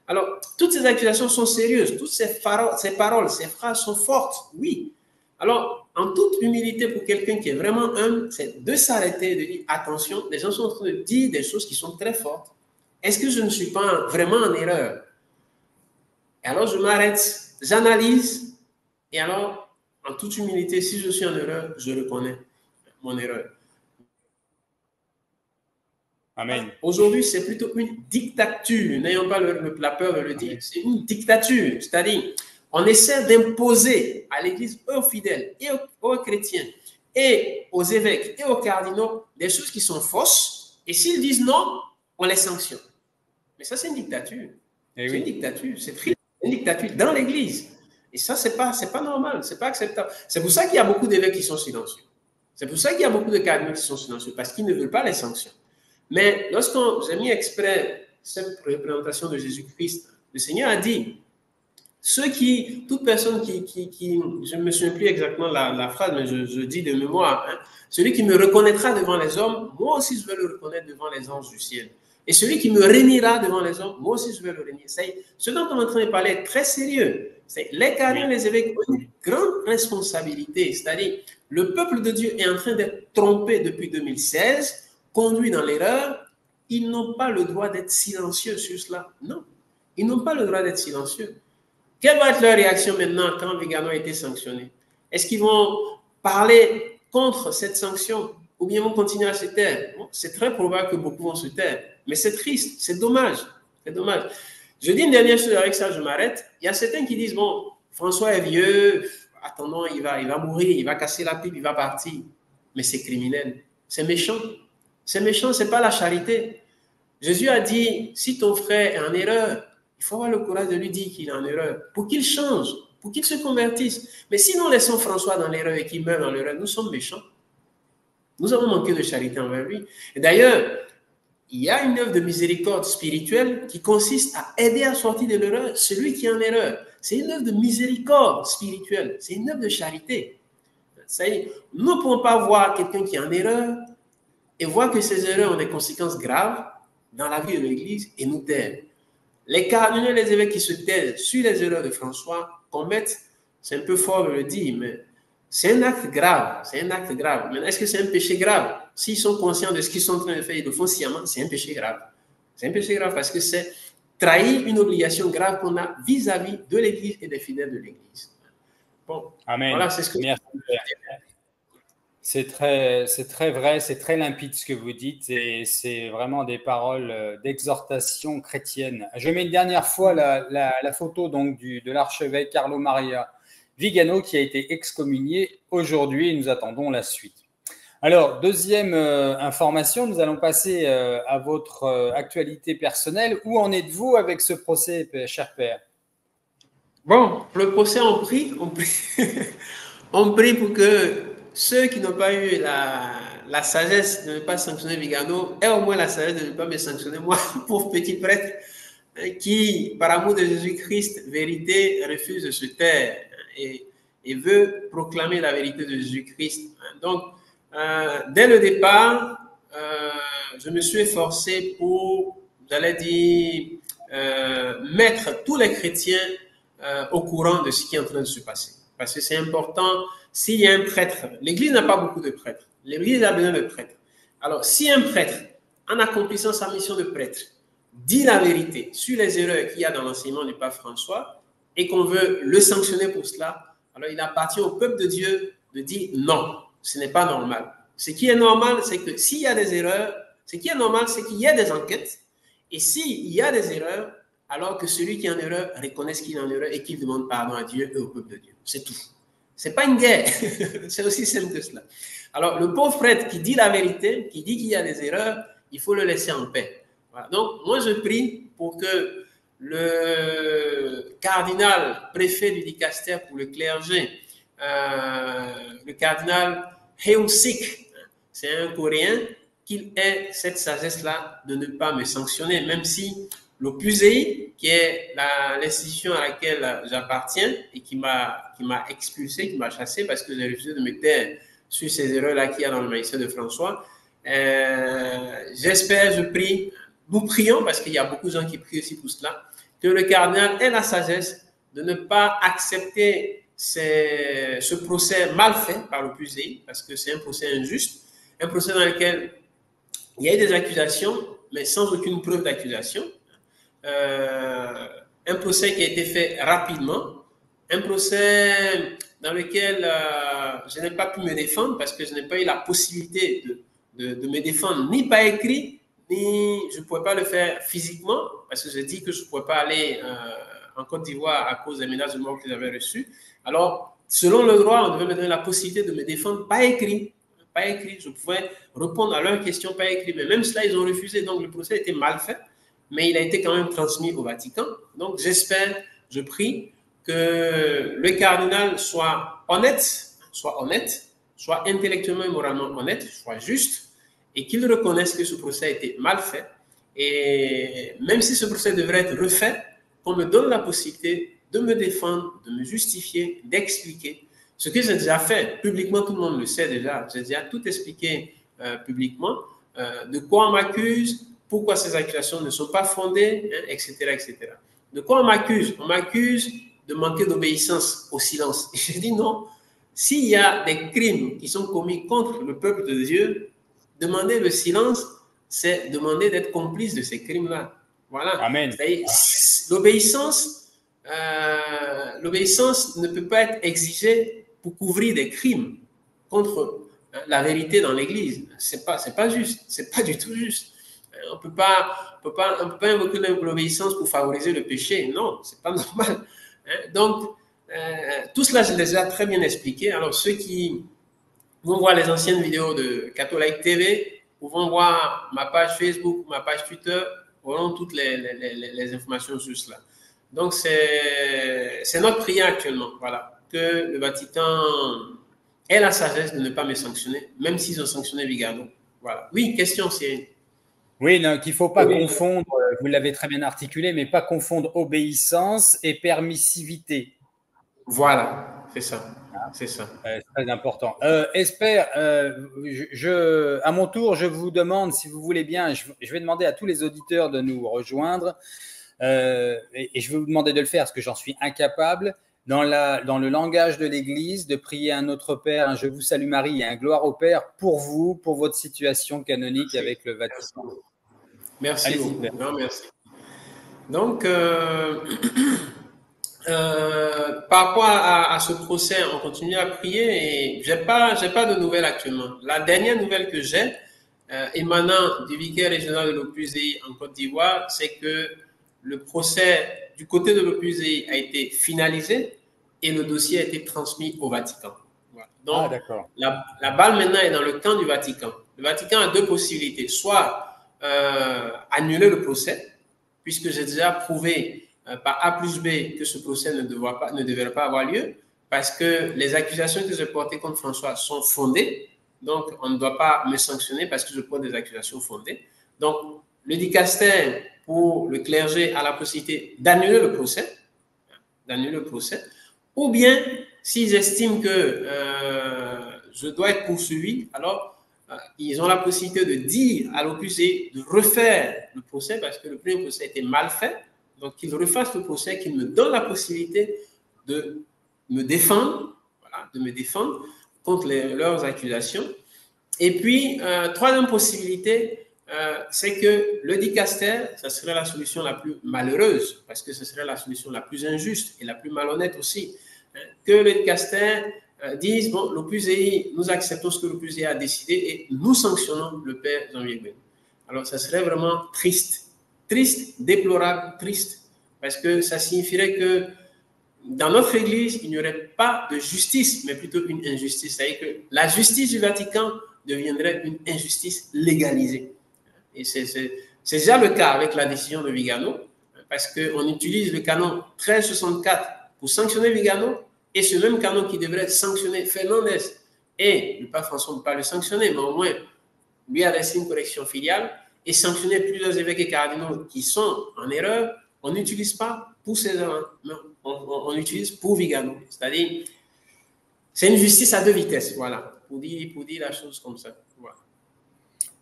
Alors, toutes ces accusations sont sérieuses. Toutes ces paroles, ces phrases sont fortes, oui. Alors, en toute humilité pour quelqu'un qui est vraiment humble, c'est de s'arrêter et de dire, attention, les gens sont en train de dire des choses qui sont très fortes. Est-ce que je ne suis pas vraiment en erreur? Et alors, je m'arrête, j'analyse, et alors, en toute humilité, si je suis en erreur, je reconnais mon erreur. Amen. Aujourd'hui, c'est plutôt une dictature. N'ayons pas la peur de le dire. C'est une dictature. C'est-à-dire, on essaie d'imposer à l'Église, aux fidèles et aux chrétiens et aux évêques et aux cardinaux des choses qui sont fausses. Et s'ils disent non, on les sanctionne. Mais ça, c'est une dictature. C'est une dictature. C'est triste. Une dictature dans l'Église. Et ça, c'est pas normal. C'est pas acceptable. C'est pour ça qu'il y a beaucoup d'évêques qui sont silencieux. C'est pour ça qu'il y a beaucoup de cardinaux qui sont silencieux, parce qu'ils ne veulent pas les sanctions. Mais lorsqu'on j'ai mis exprès cette représentation de Jésus-Christ, le Seigneur a dit, toute personne qui je ne me souviens plus exactement la phrase, mais je dis de mémoire, hein, celui qui me reconnaîtra devant les hommes, moi aussi je vais le reconnaître devant les anges du ciel. Et celui qui me régnera devant les hommes, moi aussi je vais le régner. Ce dont on est en train de parler est très sérieux. Les cardinaux, les évêques ont une grande responsabilité, c'est-à-dire le peuple de Dieu est en train d'être trompé depuis 2016, conduit dans l'erreur. Ils n'ont pas le droit d'être silencieux sur cela. Non, ils n'ont pas le droit d'être silencieux. Quelle va être leur réaction maintenant quand Vigano a été sanctionné? Est-ce qu'ils vont parler contre cette sanction ou bien vont continuer à se taire? Bon, c'est très probable que beaucoup vont se taire, mais c'est triste, c'est dommage. C'est dommage. Je dis une dernière chose avec ça, je m'arrête. Il y a certains qui disent, bon, François est vieux, attendons, il va mourir, il va casser la pipe, il va partir. Mais c'est criminel. C'est méchant. C'est méchant, ce n'est pas la charité. Jésus a dit, si ton frère est en erreur, il faut avoir le courage de lui dire qu'il est en erreur pour qu'il change, pour qu'il se convertisse. Mais si nous laissons François dans l'erreur et qu'il meurt dans l'erreur, nous sommes méchants. Nous avons manqué de charité envers lui. Et d'ailleurs, il y a une œuvre de miséricorde spirituelle qui consiste à aider à sortir de l'erreur celui qui est en erreur. C'est une œuvre de miséricorde spirituelle. C'est une œuvre de charité. Nous ne pouvons pas voir quelqu'un qui est en erreur et voir que ces erreurs ont des conséquences graves dans la vie de l'Église et nous taire. Les cardinaux et les évêques qui se taisent sur les erreurs de François commettent, c'est un peu fort de le dire, mais c'est un acte grave. C'est un acte grave. Mais est-ce que c'est un péché grave? S'ils sont conscients de ce qu'ils sont en train de faire, ils le font sciemment, c'est un péché grave. C'est un péché grave parce que c'est trahir une obligation grave qu'on a vis-à-vis de l'Église et des fidèles de l'Église. Bon, Amen. Voilà, c'est ce que Merci. C'est très vrai, c'est très limpide ce que vous dites et c'est vraiment des paroles d'exhortation chrétienne. Je mets une dernière fois la photo donc de l'archevêque Carlo Maria Vigano qui a été excommunié aujourd'hui et nous attendons la suite. Alors, deuxième information, nous allons passer à votre actualité personnelle. Où en êtes-vous avec ce procès, cher père? Bon, le procès, on prie on prie pour que ceux qui n'ont pas eu la sagesse de ne pas sanctionner Vigano aient au moins la sagesse de ne pas me sanctionner, moi, pauvre petit prêtre, qui, par amour de Jésus-Christ, vérité, refuse de se taire et veut proclamer la vérité de Jésus-Christ. Donc, dès le départ, je me suis efforcé pour, j'allais dire, mettre tous les chrétiens au courant de ce qui est en train de se passer. Parce que c'est important, s'il y a un prêtre, l'Église n'a pas beaucoup de prêtres, l'Église a besoin de prêtres. Alors, si un prêtre, en accomplissant sa mission de prêtre, dit la vérité sur les erreurs qu'il y a dans l'enseignement du pape François et qu'on veut le sanctionner pour cela, alors il appartient au peuple de Dieu de dire non, ce n'est pas normal. Ce qui est normal, c'est que s'il y a des erreurs, ce qui est normal, c'est qu'il y ait des enquêtes. Et s'il y a des erreurs, alors que celui qui est en erreur reconnaisse qu'il est en erreur et qu'il demande pardon à Dieu et au peuple de Dieu. C'est tout. Ce n'est pas une guerre. C'est aussi simple que cela. Alors, le pauvre prêtre qui dit la vérité, qui dit qu'il y a des erreurs, il faut le laisser en paix. Voilà. Donc, moi, je prie pour que le cardinal préfet du dicaster pour le clergé, le cardinal Heung-sik, c'est un Coréen, qu'il ait cette sagesse-là de ne pas me sanctionner, même si l'Opusei, qui est l'institution à laquelle j'appartiens et qui m'a expulsé, qui m'a chassé parce que j'ai refusé de me taire sur ces erreurs-là qu'il y a dans le magistère de François. J'espère, je prie, nous prions, parce qu'il y a beaucoup de gens qui prient aussi pour cela, que le cardinal ait la sagesse de ne pas accepter ce procès mal fait par l'Opusei, parce que c'est un procès injuste, un procès dans lequel il y a eu des accusations, mais sans aucune preuve d'accusation. Un procès qui a été fait rapidement, un procès dans lequel je n'ai pas pu me défendre parce que je n'ai pas eu la possibilité de me défendre, ni par écrit, ni je ne pouvais pas le faire physiquement parce que j'ai dit que je ne pouvais pas aller en Côte d'Ivoire à cause des menaces de mort que j'avais reçues. Alors, selon le droit, on devait me donner la possibilité de me défendre par écrit. Pas écrit, je pouvais répondre à leurs questions pas écrit, mais même cela, ils ont refusé, donc le procès était mal fait, mais il a été quand même transmis au Vatican. Donc j'espère, je prie que le cardinal soit honnête, soit intellectuellement et moralement honnête, soit juste, et qu'il reconnaisse que ce procès a été mal fait. Et même si ce procès devrait être refait, qu'on me donne la possibilité de me défendre, de me justifier, d'expliquer. Ce que j'ai déjà fait publiquement, tout le monde le sait déjà, j'ai déjà tout expliqué publiquement, de quoi on m'accuse, pourquoi ces accusations ne sont pas fondées, hein, etc., etc. De quoi on m'accuse? On m'accuse de manquer d'obéissance au silence. Et je dis non, s'il y a des crimes qui sont commis contre le peuple de Dieu, demander le silence, c'est demander d'être complice de ces crimes-là. Voilà. Amen. L'obéissance ne peut pas être exigée pour couvrir des crimes contre la vérité dans l'Église. C'est pas juste, c'est pas du tout juste. On peut pas invoquer l'obéissance pour favoriser le péché. Non, c'est pas normal. Donc, tout cela, je les ai très bien expliqué. Alors, ceux qui vont voir les anciennes vidéos de Catholic TV ou vont voir ma page Facebook, ma page Twitter, auront toutes les informations sur cela. Donc, c'est notre prière actuellement, voilà, que le Vatican ait la sagesse de ne pas me sanctionner, même s'ils ont sanctionné Vigano. Voilà. Oui, question, Cyril. Oui, qu'il ne faut pas confondre, vous l'avez très bien articulé, mais pas confondre obéissance et permissivité. Voilà, c'est ça. C'est ça. C'est très important. Esper, à mon tour, je vous demande, si vous voulez bien, je vais demander à tous les auditeurs de nous rejoindre et je vais vous demander de le faire parce que j'en suis incapable. Dans le langage de l'Église, de prier un Notre Père, un Je vous salue Marie et un Gloire au Père pour vous, pour votre situation canonique avec le Vatican. Merci beaucoup. Non, merci. Donc, par rapport à ce procès, on continue à prier et j'ai pas de nouvelles actuellement. La dernière nouvelle que j'ai, émanant du vicaire régional de l'Opus Dei en Côte d'Ivoire, c'est que le procès du côté de l'Opus Dei a été finalisé et le dossier a été transmis au Vatican. Voilà. Donc, la balle maintenant est dans le camp du Vatican. Le Vatican a deux possibilités. Soit annuler le procès, puisque j'ai déjà prouvé par A plus B que ce procès ne devrait pas avoir lieu, parce que les accusations que j'ai portées contre François sont fondées. Donc, on ne doit pas me sanctionner parce que je porte des accusations fondées. Donc, le dicaster pour le clergé a la possibilité d'annuler le procès, ou bien, s'ils estiment que je dois être poursuivi, alors ils ont la possibilité de dire à l'Opus Dei de refaire le procès parce que le premier procès a été mal fait. Donc, qu'ils refassent le procès, qu'ils me donnent la possibilité de me défendre, contre leurs accusations. Et puis, troisième possibilité, c'est que le dicaster, ça serait la solution la plus malheureuse, parce que ce serait la solution la plus injuste et la plus malhonnête aussi, que le dicaster disent, bon, l'Opus Dei, nous acceptons ce que l'Opus Dei a décidé et nous sanctionnons le père Jean-Pierre Benoît. Alors, ça serait vraiment triste, déplorable, triste, parce que ça signifierait que dans notre Église, il n'y aurait pas de justice, mais plutôt une injustice. C'est-à-dire que la justice du Vatican deviendrait une injustice légalisée. Et c'est déjà le cas avec la décision de Vigano, parce qu'on utilise le canon 1364 pour sanctionner Vigano, et ce même canon qui devrait sanctionner Fernandez. Et le pape François ne peut pas le sanctionner, mais au moins lui adresser une correction filiale et sanctionner plusieurs évêques et cardinaux qui sont en erreur. On n'utilise pas pour ces erreurs, mais on utilise pour Vigano. C'est-à-dire, c'est une justice à deux vitesses, voilà, pour dire la chose comme ça. Voilà.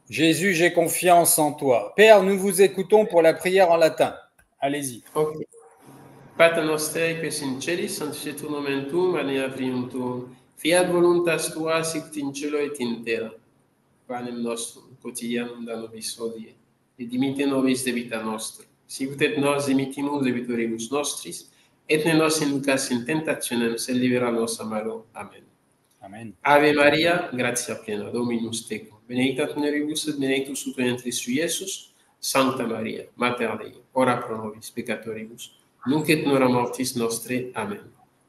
Jésus, j'ai confiance en toi. Père, nous vous écoutons pour la prière en latin. Allez-y. Ok. Pater noster, qui es in celis, sanctificetur nomen tuum, venia primum tuum. Fiat voluntas tua, sicut in cielo et in terra. Panem nostrum quotidianum da nobis hodie, et dimitte nobis debita nostra, sicut et nos dimittimus debitoribus nostris, et ne nos inducas in tentationem, sed libera nos a malo. Amen. Amen. Ave Maria, gratia plena, Dominus tecum, benedicta mulieribus et benedictus fructus ventris tui, Iesus. Sancta Maria, Mater Dei, ora pro nobis peccatoribus, nunc et in hora mortis nostre. Amen.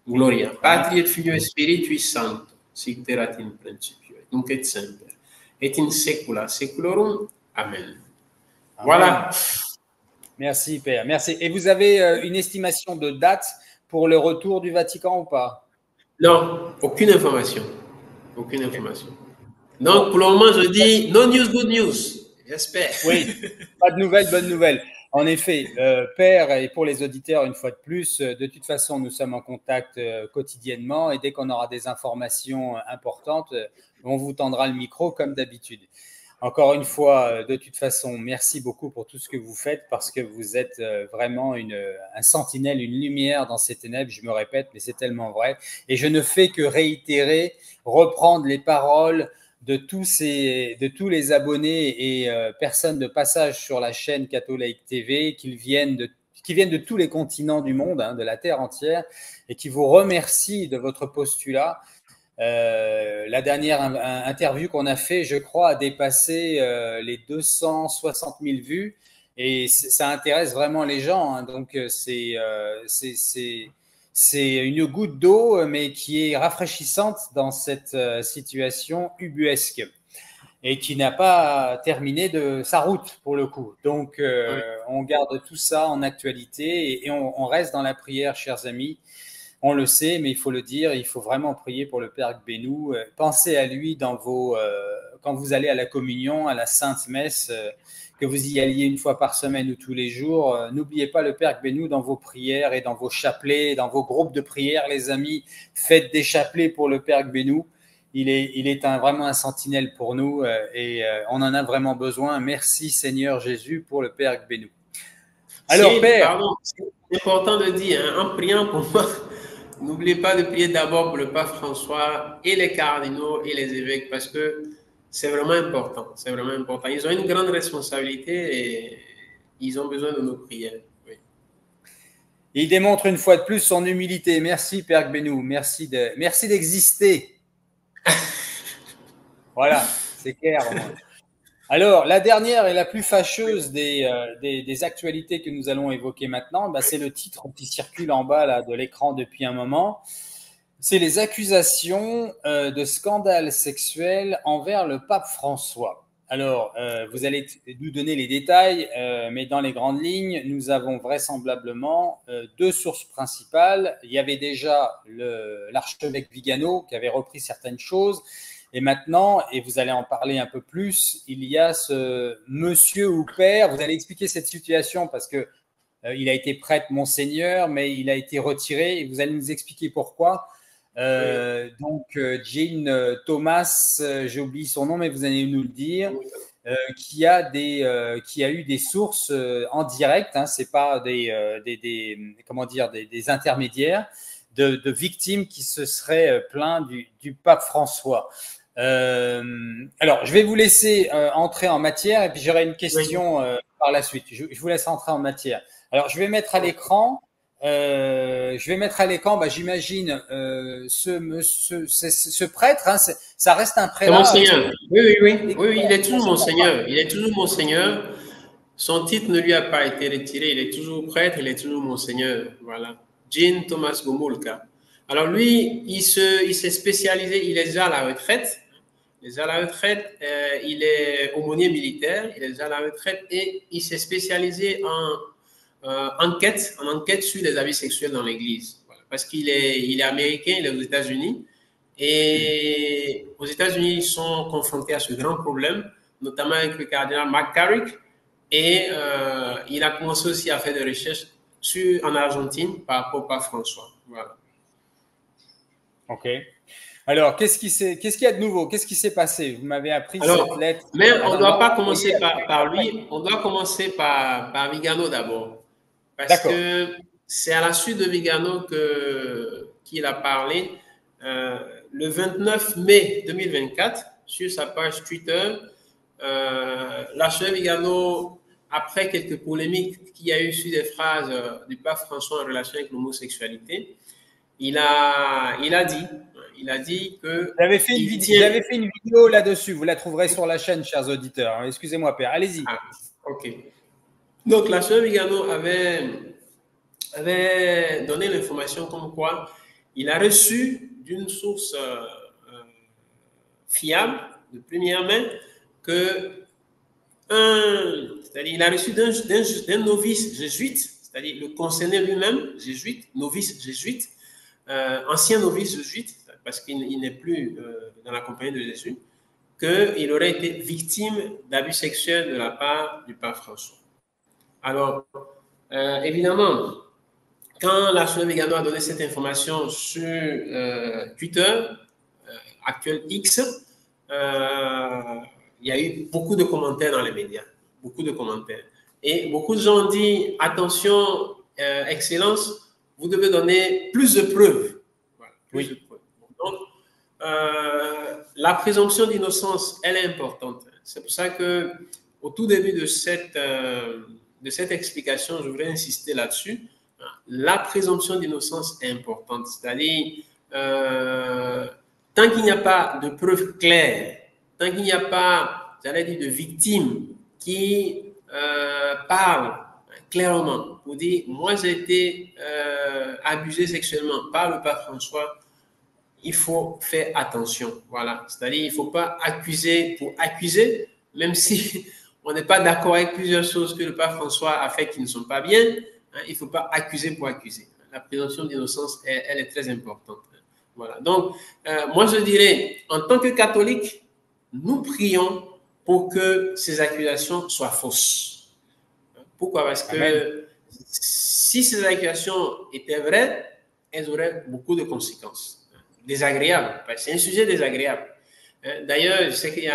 Gloria Patri et Filio et Spiritui Sancto, sic erat in principio, et nunc et semper, et in saecula saeculorum. Amen. Voilà. Merci, Père. Merci. Et vous avez une estimation de date pour le retour du Vatican ou pas? Non, aucune information. Aucune information. Donc, pour le moment, je dis no news, good news. J'espère. Oui, pas de nouvelles, bonnes nouvelles. En effet, Père, et pour les auditeurs, une fois de plus, de toute façon, nous sommes en contact quotidiennement et dès qu'on aura des informations importantes, on vous tendra le micro comme d'habitude. Encore une fois, de toute façon, merci beaucoup pour tout ce que vous faites parce que vous êtes vraiment un sentinelle, une lumière dans ces ténèbres. Je me répète, mais c'est tellement vrai. Et je ne fais que réitérer, reprendre les paroles de tous les abonnés et personnes de passage sur la chaîne Catholic TV qui viennent de tous les continents du monde, de la terre entière, et qui vous remercient de votre postulat. La dernière interview qu'on a fait, je crois, a dépassé les 260 000 vues et ça intéresse vraiment les gens. Hein. Donc, c'est une goutte d'eau, mais qui est rafraîchissante dans cette situation ubuesque et qui n'a pas terminé de sa route pour le coup. Donc, on garde tout ça en actualité et on reste dans la prière, chers amis. On le sait, mais il faut le dire, il faut vraiment prier pour le Père Gbénou. Pensez à lui dans quand vous allez à la communion, à la Sainte Messe, que vous y alliez une fois par semaine ou tous les jours. N'oubliez pas le Père Gbénou dans vos prières et dans vos chapelets, dans vos groupes de prière, les amis. Faites des chapelets pour le Père Gbénou. Il est vraiment un sentinelle pour nous et on en a vraiment besoin. Merci Seigneur Jésus pour le Père Gbénou. Alors, Père, c'est important de dire, hein, en priant pour moi, n'oubliez pas de prier d'abord pour le pape François et les cardinaux et les évêques parce que c'est vraiment important. C'est vraiment important. Ils ont une grande responsabilité et ils ont besoin de nos prières. Oui. Il démontre une fois de plus son humilité. Merci Père Gbénou. Merci d'exister. Voilà, c'est clair. Alors, la dernière et la plus fâcheuse des actualités que nous allons évoquer maintenant, c'est le titre qui circule en bas là, de l'écran depuis un moment. C'est les accusations de scandale sexuel envers le pape François. Alors, vous allez nous donner les détails, mais dans les grandes lignes, nous avons vraisemblablement deux sources principales. Il y avait déjà l'archevêque Vigano qui avait repris certaines choses. Et maintenant, et vous allez en parler un peu plus, il y a ce monsieur ou père, vous allez expliquer cette situation parce que il a été prêtre monseigneur, mais il a été retiré et vous allez nous expliquer pourquoi. Donc, Jean Thomas, j'ai oublié son nom, mais vous allez nous le dire, qui a eu des sources en direct, hein, c'est pas des intermédiaires, de victimes qui se seraient plaints du pape François. Alors, je vais vous laisser entrer en matière et puis j'aurai une question par la suite. Je vous laisse entrer en matière. Alors, je vais mettre à l'écran. J'imagine, ce prêtre, hein, ça reste un prêtre. Monseigneur. Oui, il est toujours monseigneur. Il est toujours monseigneur. Son titre ne lui a pas été retiré. Il est toujours prêtre, il est toujours monseigneur. Voilà. Jean Thomas Gomulka. Alors lui, il s'est spécialisé, il est déjà à la retraite. Il est aumônier militaire, il est déjà à la retraite et il s'est spécialisé en enquête sur les abus sexuels dans l'Église. Voilà. Parce qu'il est américain, il est aux États-Unis. Et aux États-Unis, ils sont confrontés à ce grand problème, notamment avec le cardinal McCarrick. Et il a commencé aussi à faire des recherches en Argentine par rapport au pape François. Voilà. OK. Alors, qu'est-ce qu'il y a de nouveau? Qu'est-ce qui s'est passé? Vous m'avez appris cette lettre. Mais on ne doit pas commencer par lui. On doit commencer par Vigano d'abord. Parce que c'est à la suite de Vigano qu'il a parlé le 29 mai 2024 sur sa page Twitter. L'archevêque Vigano, après quelques polémiques qu'il y a eu sur des phrases du pape François en relation avec l'homosexualité, il a dit que... J'avais fait une vidéo là-dessus. Vous la trouverez sur la chaîne, chers auditeurs. Excusez-moi, Père. Allez-y. Ah, OK. Donc, l'archevêque Vigano avait donné l'information comme quoi il a reçu d'une source fiable, de première main, c'est-à-dire il a reçu d'un novice jésuite, c'est-à-dire le concerné lui-même, jésuite, novice jésuite, ancien novice jésuite, parce qu'il n'est plus dans la compagnie de Jésus, qu'il aurait été victime d'abus sexuels de la part du pape François. Alors, évidemment, quand l'archevêque Vigano a donné cette information sur Twitter, actuel X, il y a eu beaucoup de commentaires dans les médias, beaucoup de commentaires. Et beaucoup de gens ont dit, attention, Excellence, vous devez donner plus de preuves. Voilà, plus de preuves. Donc, la présomption d'innocence, elle est importante. C'est pour ça qu'au tout début de cette explication, je voudrais insister là-dessus. La présomption d'innocence est importante. C'est-à-dire, tant qu'il n'y a pas de preuves claires, tant qu'il n'y a pas, j'allais dire, de victimes qui parlent clairement pour dire, moi j'ai été abusé sexuellement par le pape François, il faut faire attention. Voilà. C'est-à-dire, il ne faut pas accuser pour accuser, même si on n'est pas d'accord avec plusieurs choses que le pape François a fait qui ne sont pas bien. Hein, il ne faut pas accuser pour accuser. La présomption d'innocence, elle est très importante. Voilà. Donc, moi, je dirais, en tant que catholique, nous prions pour que ces accusations soient fausses. Pourquoi? Parce que Amen. Si ces accusations étaient vraies, elles auraient beaucoup de conséquences désagréables. C'est un sujet désagréable. D'ailleurs, je sais qu'il y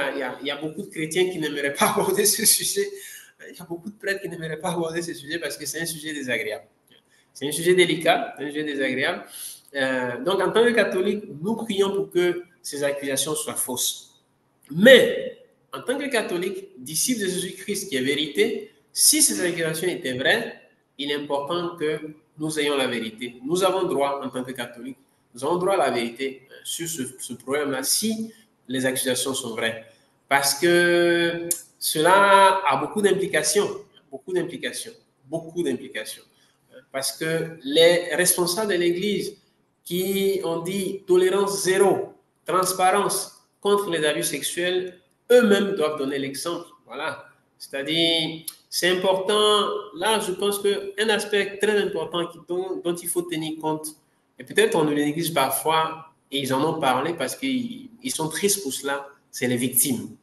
a beaucoup de chrétiens qui n'aimeraient pas aborder ce sujet. Il y a beaucoup de prêtres qui n'aimeraient pas aborder ce sujet parce que c'est un sujet désagréable. C'est un sujet délicat, un sujet désagréable. Donc, en tant que catholique, nous prions pour que ces accusations soient fausses. Mais, en tant que catholique, disciple de Jésus-Christ qui est vérité, si ces accusations étaient vraies, il est important que nous ayons la vérité. Nous avons droit, en tant que catholique, nous avons droit à la vérité sur ce problème-là, si les accusations sont vraies. Parce que cela a beaucoup d'implications, Parce que les responsables de l'Église qui ont dit tolérance zéro, transparence contre les abus sexuels, eux-mêmes doivent donner l'exemple. Voilà. C'est-à-dire, c'est important. Là, je pense qu'un aspect très important dont il faut tenir compte, et peut-être on le néglige parfois, et ils en ont parlé parce qu'ils sont tristes pour cela, c'est les victimes.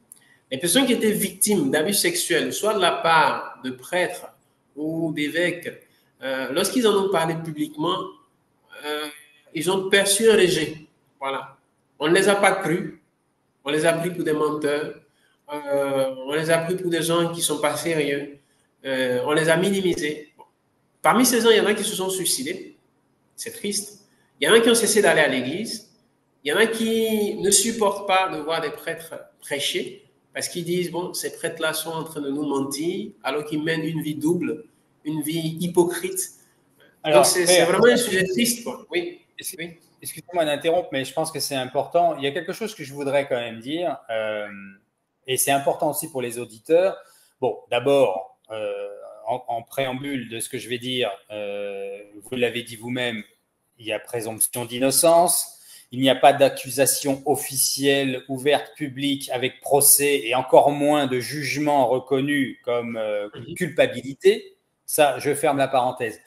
Les personnes qui étaient victimes d'abus sexuels, soit de la part de prêtres ou d'évêques, lorsqu'ils en ont parlé publiquement, ils ont perçu un rejet. Voilà. On ne les a pas crus, on les a pris pour des menteurs, on les a pris pour des gens qui ne sont pas sérieux, on les a minimisés. Bon. Parmi ces gens, il y en a qui se sont suicidés, c'est triste. Il y en a qui ont cessé d'aller à l'église. Il y en a qui ne supportent pas de voir des prêtres prêcher parce qu'ils disent, bon, ces prêtres-là sont en train de nous mentir alors qu'ils mènent une vie double, une vie hypocrite. Alors, donc, c'est vraiment un sujet triste, quoi. Oui. Excusez-moi d'interrompre, mais je pense que c'est important. Il y a quelque chose que je voudrais quand même dire, et c'est important aussi pour les auditeurs. Bon, d'abord, en préambule de ce que je vais dire, vous l'avez dit vous-même, il y a présomption d'innocence, il n'y a pas d'accusation officielle, ouverte, publique, avec procès, et encore moins de jugement reconnu comme culpabilité. Ça, je ferme la parenthèse.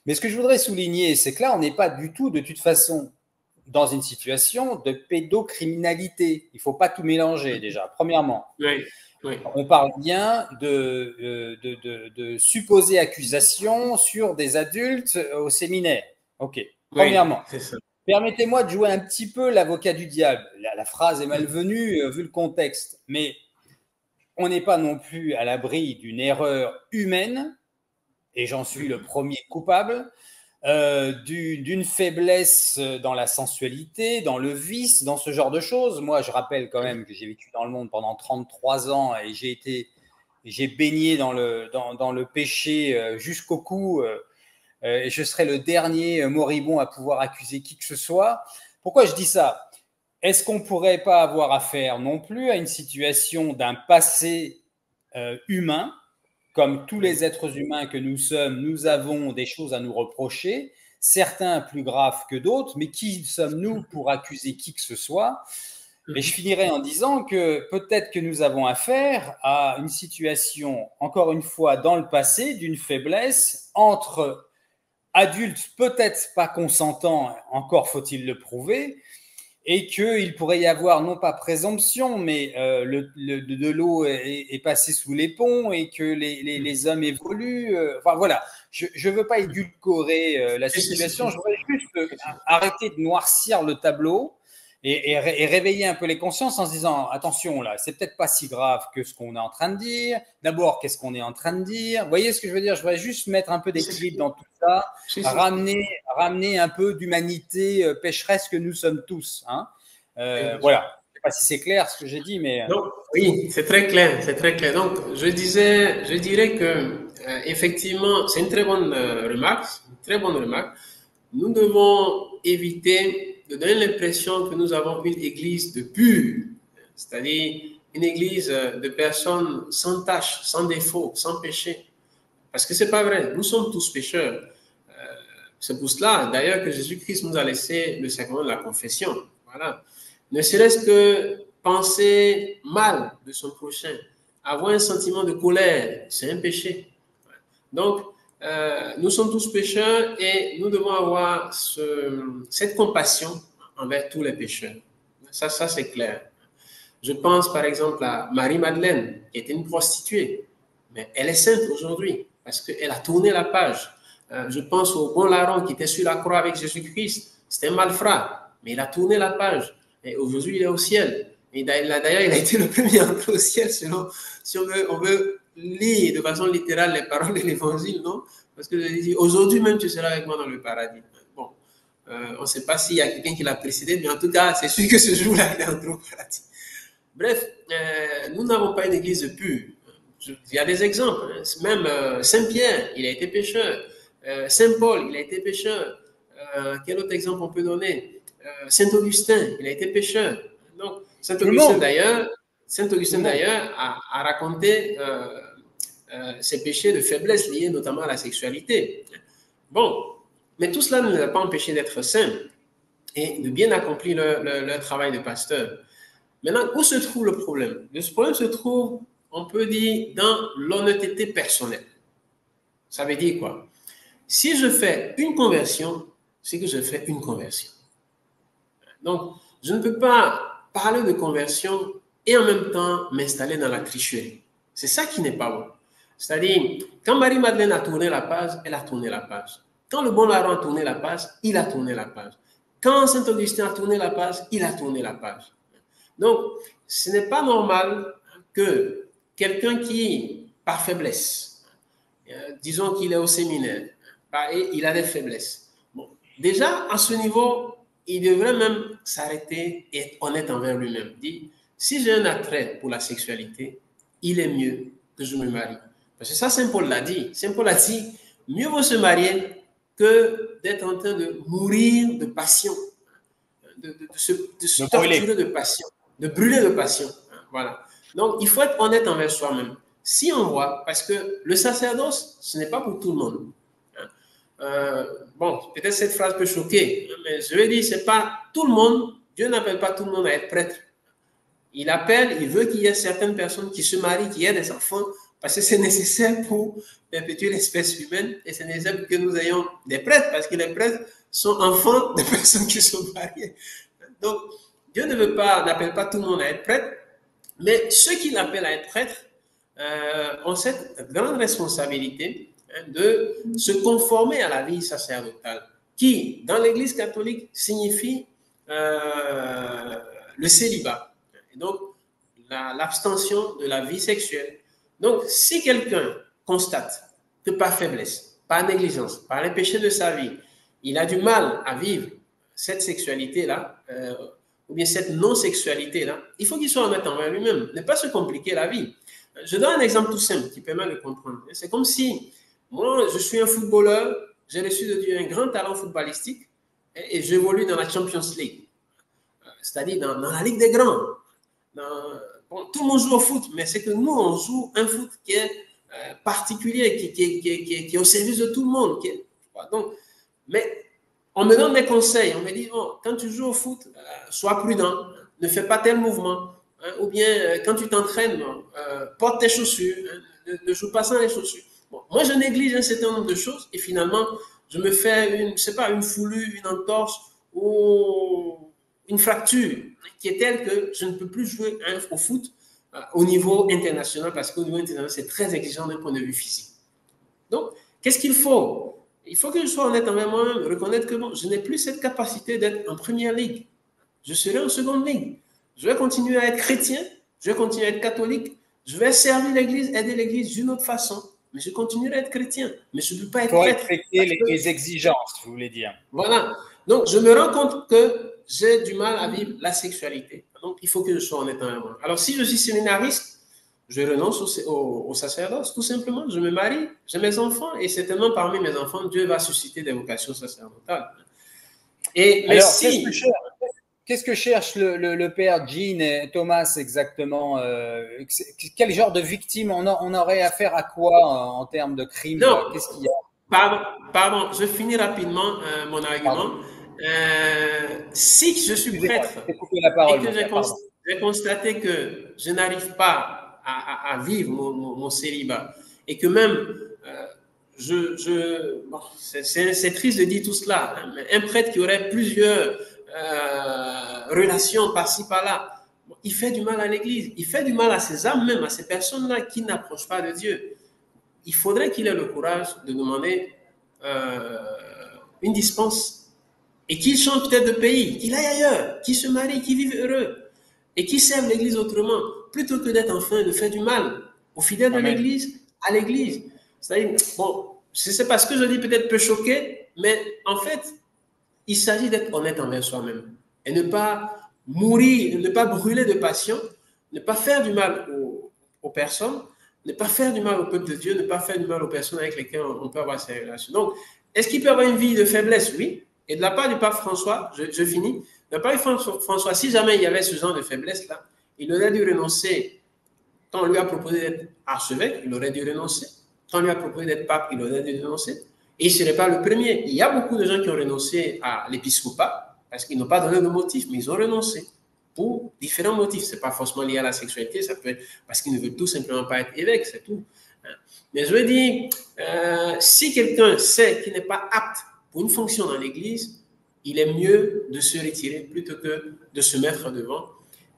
Mais ce que je voudrais souligner, c'est que là, on n'est pas du tout, de toute façon, dans une situation de pédocriminalité. Il ne faut pas tout mélanger, déjà, premièrement. Oui. On parle bien de supposées accusations sur des adultes au séminaire. OK. Premièrement, permettez-moi de jouer un petit peu l'avocat du diable. La phrase est malvenue vu le contexte, mais on n'est pas non plus à l'abri d'une erreur humaine, et j'en suis le premier coupable, d'une faiblesse dans la sensualité, dans le vice, dans ce genre de choses. Moi, je rappelle quand même que j'ai vécu dans le monde pendant 33 ans et j'ai baigné dans le péché jusqu'au cou. Et je serai le dernier moribond à pouvoir accuser qui que ce soit. Pourquoi je dis ça? Est-ce qu'on ne pourrait pas avoir affaire non plus à une situation d'un passé humain, comme tous les êtres humains que nous sommes, nous avons des choses à nous reprocher, certains plus graves que d'autres, mais qui sommes-nous pour accuser qui que ce soit? Et je finirai en disant que peut-être que nous avons affaire à une situation, encore une fois, dans le passé, d'une faiblesse entre adultes peut-être pas consentants, encore faut-il le prouver, et qu'il pourrait y avoir non pas présomption, mais de l'eau est passée sous les ponts et que les hommes évoluent. Enfin voilà, je ne veux pas édulcorer la situation, je voudrais juste arrêter de noircir le tableau et réveiller un peu les consciences en se disant attention là, c'est peut-être pas si grave que ce qu'on est en train de dire. D'abord, qu'est-ce qu'on est en train de dire? Vous voyez ce que je veux dire? Je voudrais juste mettre un peu d'équilibre dans tout ça, ramener un peu d'humanité pécheresse que nous sommes tous. Hein. Voilà. Je ne sais pas si c'est clair ce que j'ai dit, mais donc, oui, c'est très clair, c'est très clair. Donc, je dirais que effectivement, c'est une très bonne remarque, Nous devons éviter de donner l'impression que nous avons une église de pur, c'est-à-dire une église de personnes sans tache, sans défaut, sans péché. Parce que ce n'est pas vrai, nous sommes tous pécheurs. C'est pour cela, d'ailleurs, que Jésus-Christ nous a laissé le sacrement de la confession. Voilà. Ne serait-ce que penser mal de son prochain, avoir un sentiment de colère, c'est un péché. Donc, nous sommes tous pécheurs et nous devons avoir cette compassion envers tous les pécheurs. Ça c'est clair. Je pense par exemple à Marie-Madeleine, qui était une prostituée, mais elle est sainte aujourd'hui parce qu'elle a tourné la page. Je pense au bon larron qui était sur la croix avec Jésus-Christ. C'était un malfrat, mais il a tourné la page. Et aujourd'hui, il est au ciel. Et d'ailleurs, il a été le premier à entrer au ciel, selon, si on veut lire de façon littérale les paroles de l'évangile, non? Parce que je dis, aujourd'hui même, tu seras avec moi dans le paradis. Bon, on ne sait pas s'il y a quelqu'un qui l'a précédé, mais en tout cas, c'est sûr que ce jour-là, il est entré au paradis. Bref, nous n'avons pas une église pure. Il y a des exemples. Même Saint-Pierre, il a été pécheur. Saint-Paul, il a été pécheur. Quel autre exemple on peut donner? Saint-Augustin, il a été pécheur. Donc, Saint-Augustin d'ailleurs a raconté ses péchés de faiblesse liés notamment à la sexualité. Bon, mais tout cela ne nous a pas empêché d'être saints et de bien accomplir leur travail de pasteur. Maintenant, où se trouve le problème? Le problème se trouve, on peut dire, dans l'honnêteté personnelle. Ça veut dire quoi? Si je fais une conversion, c'est que je fais une conversion. Donc, je ne peux pas parler de conversion et en même temps m'installer dans la tricherie. C'est ça qui n'est pas bon. C'est-à-dire, quand Marie-Madeleine a tourné la page, elle a tourné la page. Quand le bon larron a tourné la page, il a tourné la page. Quand Saint-Augustin a tourné la page, il a tourné la page. Donc, ce n'est pas normal que quelqu'un qui, par faiblesse, disons qu'il est au séminaire, et il a des faiblesses. Bon, déjà, à ce niveau, il devrait même s'arrêter et être honnête envers lui-même. Dire, si j'ai un attrait pour la sexualité, il est mieux que je me marie. Parce que ça, Saint Paul l'a dit. Saint Paul a dit, mieux vaut se marier que d'être en train de mourir de passion, de se torturer de passion, de brûler de passion. Voilà. Donc, il faut être honnête envers soi-même. Si on voit, parce que le sacerdoce, ce n'est pas pour tout le monde. Bon, peut-être cette phrase peut choquer, mais je veux dire, c'est pas tout le monde. Dieu n'appelle pas tout le monde à être prêtre. Il appelle, il veut qu'il y ait certaines personnes qui se marient, qui aient des enfants, parce que c'est nécessaire pour perpétuer l'espèce humaine et c'est nécessaire que nous ayons des prêtres, parce que les prêtres sont enfants de personnes qui sont mariées. Donc, Dieu n'appelle pas tout le monde à être prêtre, mais ceux qui l'appellent à être prêtre ont cette grande responsabilité de se conformer à la vie sacerdotale, qui, dans l'Église catholique, signifie le célibat. Et donc, l'abstention de la vie sexuelle. Donc, si quelqu'un constate que par faiblesse, par négligence, par les péchés de sa vie, il a du mal à vivre cette sexualité-là, ou bien cette non-sexualité-là, il faut qu'il soit honnête envers lui-même, ne pas se compliquer la vie. Je donne un exemple tout simple qui permet de comprendre. C'est comme si moi, je suis un footballeur, j'ai reçu de Dieu un grand talent footballistique et j'évolue dans la Champions League, c'est-à-dire dans la Ligue des Grands. Bon, tout le monde joue au foot, mais c'est que nous, on joue un foot qui est particulier, qui est au service de tout le monde. Donc, mais on me donne des conseils, on me dit, oh, quand tu joues au foot, sois prudent, ne fais pas tel mouvement, hein, ou bien quand tu t'entraînes, porte tes chaussures, hein, ne joue pas sans les chaussures. Bon, moi, je néglige un certain nombre de choses et finalement, je me fais une foulure, une entorse ou une fracture qui est telle que je ne peux plus jouer au foot au niveau international parce qu'au niveau international, c'est très exigeant d'un point de vue physique. Donc, qu'est-ce qu'il faut? Il faut que je sois honnête envers moi-même, reconnaître que bon, je n'ai plus cette capacité d'être en première ligue. Je serai en seconde ligue. Je vais continuer à être chrétien, je vais continuer à être catholique, je vais servir l'Église, aider l'Église d'une autre façon. Mais je continuerai à être chrétien. Mais je ne peux pas être prêtre. Pour respecter les exigences, vous voulez dire. Voilà. Donc, je me rends compte que j'ai du mal à vivre la sexualité. Donc, il faut que je sois honnête envers moi. Alors, si je suis séminariste, je renonce au sacerdoce, tout simplement. Je me marie, j'ai mes enfants, et certainement parmi mes enfants, Dieu va susciter des vocations sacerdotales. Et mais Alors, si qu'est-ce que cherche le père Jean et Thomas exactement? Quel genre de victime on aurait affaire à quoi en termes de crime non, là? Qu'est-ce qu'il y a? pardon, je finis rapidement mon argument. Pardon. Si je suis Excusez-moi, prêtre je t'ai coupé la et parole, que mon frère. Pardon. j'ai constaté que je n'arrive pas à vivre mon célibat et que même bon, c'est triste de dire tout cela, hein, mais un prêtre qui aurait plusieurs relations par-ci par-là, il fait du mal à l'Église, il fait du mal à ces âmes même, à ces personnes-là qui n'approchent pas de Dieu. Il faudrait qu'il ait le courage de demander une dispense et qu'il change peut-être de pays, qu'il aille ailleurs, qu'il se marie, qu'il vive heureux et qu'il serve l'Église autrement, plutôt que d'être en train de faire du mal aux fidèles de Amen. l'Église, à l'Église. C'est-à-dire, bon, c'est parce que je dis peut-être peut choquer, mais en fait, il s'agit d'être honnête envers soi-même et ne pas mourir, ne pas brûler de passion, ne pas faire du mal aux personnes, ne pas faire du mal au peuple de Dieu, ne pas faire du mal aux personnes avec lesquelles on peut avoir ces relations. Donc, est-ce qu'il peut avoir une vie de faiblesse? Oui. Et de la part du pape François, je finis, de la part du François, si jamais il y avait ce genre de faiblesse-là, il aurait dû renoncer. Quand on lui a proposé d'être archevêque, il aurait dû renoncer. Quand on lui a proposé d'être pape, il aurait dû renoncer. Et il ne serait pas le premier. Il y a beaucoup de gens qui ont renoncé à l'épiscopat parce qu'ils n'ont pas donné de motif, mais ils ont renoncé pour différents motifs. Ce n'est pas forcément lié à la sexualité, ça peut être parce qu'ils ne veulent tout simplement pas être évêque, c'est tout. Mais je veux dire, si quelqu'un sait qu'il n'est pas apte pour une fonction dans l'Église, il est mieux de se retirer plutôt que de se mettre devant.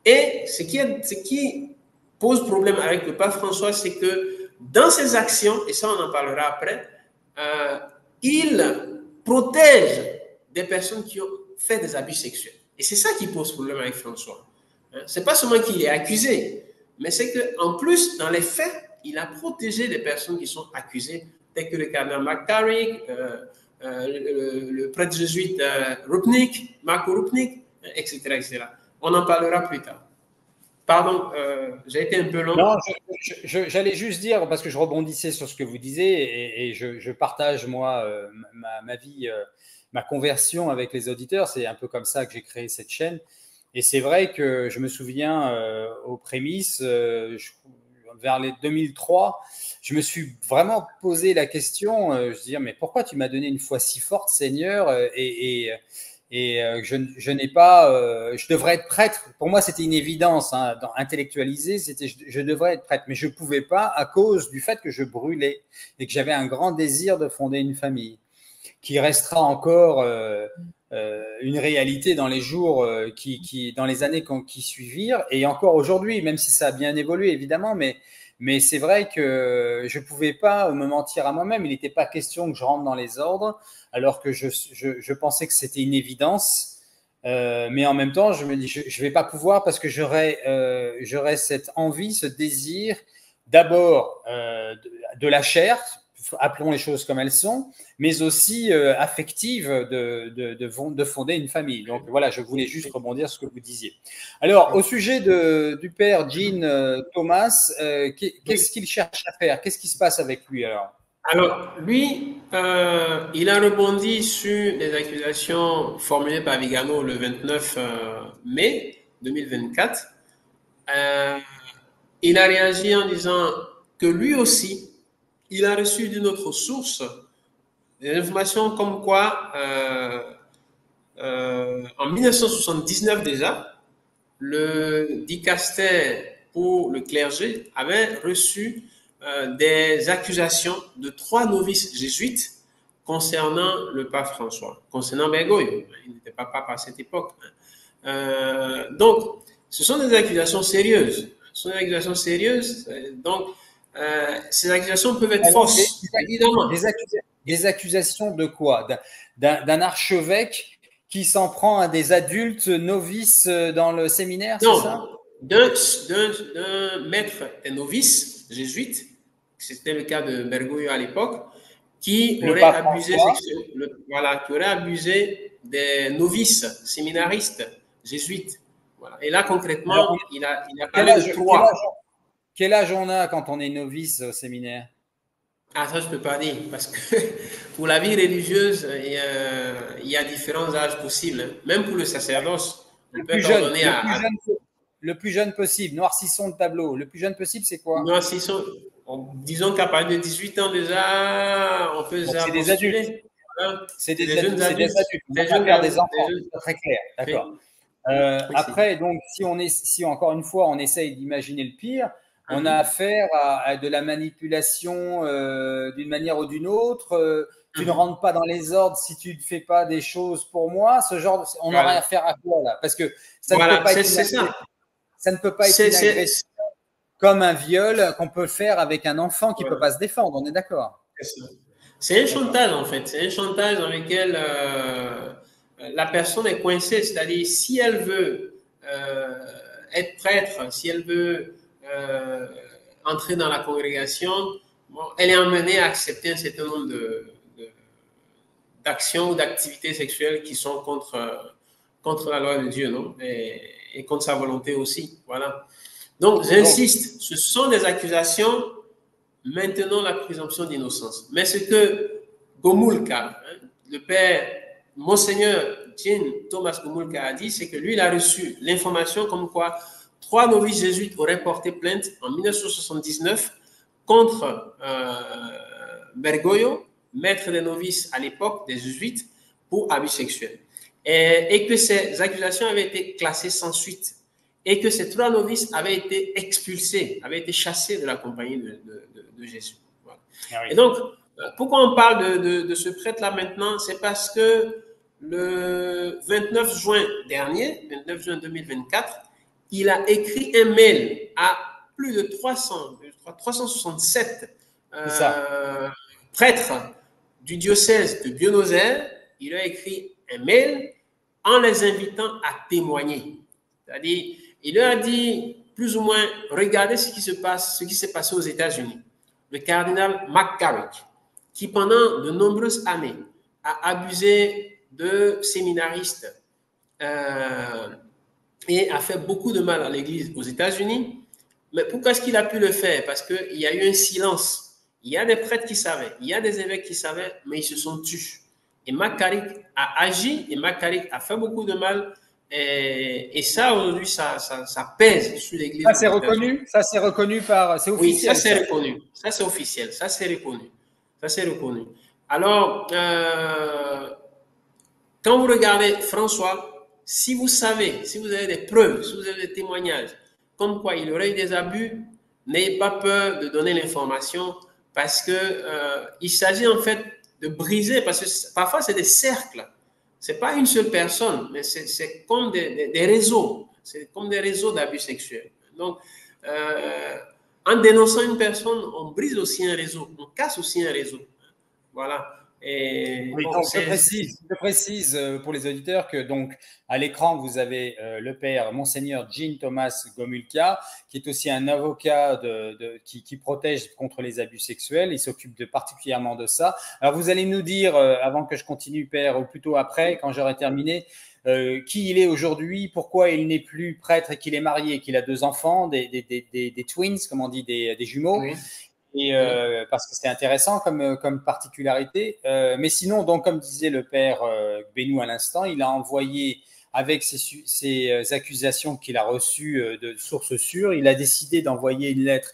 Et ce qui pose problème avec le pape François, c'est que dans ses actions, et ça on en parlera après, il protège des personnes qui ont fait des abus sexuels. Et c'est ça qui pose problème avec François. C'est pas seulement qu'il est accusé, mais c'est qu'en plus, dans les faits, il a protégé des personnes qui sont accusées, telles que le cardinal McCarrick, le prêtre jésuite Rupnik, Marco Rupnik, etc., etc. On en parlera plus tard. Pardon, j'ai été un peu long. Non, j'allais juste dire, parce que je rebondissais sur ce que vous disiez, et je partage, moi, ma vie, ma conversion avec les auditeurs. C'est un peu comme ça que j'ai créé cette chaîne. Et c'est vrai que je me souviens, aux prémices, vers les 2003, je me suis vraiment posé la question, je me disais, mais pourquoi tu m'as donné une foi si forte, Seigneur, je n'ai pas, je devrais être prêtre. Pour moi, c'était une évidence, hein, intellectualisé, c'était je devrais être prêtre, mais je ne pouvais pas à cause du fait que je brûlais et que j'avais un grand désir de fonder une famille, qui restera encore une réalité dans les jours, dans les années qui suivirent, et encore aujourd'hui, même si ça a bien évolué évidemment, mais c'est vrai que je ne pouvais pas me mentir à moi-même. Il n'était pas question que je rentre dans les ordres, alors que je pensais que c'était une évidence. Mais en même temps, je me dis, je ne vais pas pouvoir parce que j'aurais cette envie, ce désir, d'abord de la chair, appelons les choses comme elles sont, mais aussi affective de fonder une famille. Donc voilà, je voulais juste rebondir sur ce que vous disiez. Alors, au sujet du père Jean Thomas, qu'est-ce qu'il cherche à faire? Qu'est-ce qui se passe avec lui alors? Alors, lui, il a rebondi sur les accusations formulées par Vigano le 29 mai 2024. Il a réagi en disant que lui aussi, il a reçu d'une autre source des informations comme quoi, en 1979 déjà, le dicaster pour le clergé avait reçu des accusations de 3 novices jésuites concernant le pape François, concernant Bergoglio. Il n'était pas pape à cette époque. Donc, ce sont des accusations sérieuses. Ce sont des accusations sérieuses. Donc, ces accusations peuvent être fausses, évidemment. Des accusations de quoi? D'un archevêque qui s'en prend à des adultes novices dans le séminaire, c'est ça? D'un maître et novice jésuite, c'était le cas de Bergoglio à l'époque, qui aurait abusé des novices séminaristes jésuites. Voilà. Et là, concrètement, alors, il a parlé de 3. Quel âge on a quand on est novice au séminaire? Ah, ça, je ne peux pas dire, parce que pour la vie religieuse, il y a différents âges possibles, hein. Même pour le sacerdoce, on Le peut plus être jeune, ordonné le plus jeune possible. Noircissons le tableau. Le plus jeune possible, c'est quoi? non, disons qu'à partir de 18 ans déjà, on peut Donc, déjà c'est des adultes. postuler. Voilà. C'est C'est des des jeunes adultes. C'est des adultes. adultes. On Des va pas jeunes faire des garçons. Des enfants. jeunes... C'est très clair. Oui, D'accord. oui, Après, donc, si encore une fois, on essaye d'imaginer le pire, on a affaire à de la manipulation d'une manière ou d'une autre. Tu ne rentres pas dans les ordres si tu ne fais pas des choses pour moi. Ce genre, on aura voilà. affaire à quoi là? Parce que ça ne Voilà, peut pas être ça ne peut pas être une agression comme un viol qu'on peut faire avec un enfant qui ne peut pas se défendre. On est d'accord? C'est un chantage, en fait. C'est un chantage dans lequel la personne est coincée. C'est-à-dire, si elle veut être prêtre, si elle veut entrer dans la congrégation, bon, elle est emmenée à accepter un certain nombre d'actions ou d'activités sexuelles qui sont contre la loi de Dieu, non? Et contre sa volonté aussi. Voilà. Donc, j'insiste, ce sont des accusations maintenant la présomption d'innocence. Mais ce que Gomulka, hein, le père Monseigneur Jean Thomas Gomulka a dit, c'est que lui, il a reçu l'information comme quoi 3 novices jésuites auraient porté plainte en 1979 contre Bergoglio, maître des novices à l'époque des jésuites, pour abus sexuels. Et que ces accusations avaient été classées sans suite. Et que ces 3 novices avaient été expulsés, avaient été chassés de la compagnie de Jésus. Voilà. Ah oui. Et donc, pourquoi on parle de ce prêtre-là maintenant? C'est parce que le 29 juin dernier, 29 juin 2024, il a écrit un mail à plus de 367 prêtres du diocèse de Buenos Aires. Il a écrit un mail en les invitant à témoigner. C'est-à-dire, il leur a dit plus ou moins, regardez ce qui s'est passé aux États-Unis. Le cardinal McCarrick, qui pendant de nombreuses années a abusé de séminaristes et a fait beaucoup de mal à l'Église aux États-Unis. Mais pourquoi est-ce qu'il a pu le faire? Parce qu'il y a eu un silence. Il y a des prêtres qui savaient, il y a des évêques qui savaient, mais ils se sont tus. Et McCarrick a agi, et McCarrick a fait beaucoup de mal. Et ça, aujourd'hui, ça pèse sur l'Église. Ça, c'est reconnu? Ça, c'est reconnu par... C'est officiel? Oui, ça, c'est reconnu. Ça, c'est officiel. Ça, c'est reconnu. Ça, c'est reconnu. Alors, quand vous regardez François, si vous savez, si vous avez des preuves, si vous avez des témoignages, comme quoi il aurait eu des abus, n'ayez pas peur de donner l'information parce que il s'agit en fait de briser, parce que parfois, c'est des cercles. Ce n'est pas une seule personne, mais c'est comme des réseaux. C'est comme des réseaux d'abus sexuels. Donc, en dénonçant une personne, on brise aussi un réseau, on casse aussi un réseau. Voilà. Et oui, bon, donc je précise pour les auditeurs que donc à l'écran vous avez le père Monseigneur Jean Thomas Gomulka, qui est aussi un avocat qui protège contre les abus sexuels. Il s'occupe particulièrement de ça. Alors vous allez nous dire, avant que je continue, père, ou plutôt après, quand j'aurai terminé, qui il est aujourd'hui, pourquoi il n'est plus prêtre et qu'il est marié, qu'il a 2 enfants, des twins, comme on dit, des jumeaux. Oui. Et parce que c'est intéressant comme particularité. Mais sinon, donc, comme disait le père Benou à l'instant, il a envoyé, avec ces accusations qu'il a reçues de sources sûres, il a décidé d'envoyer une lettre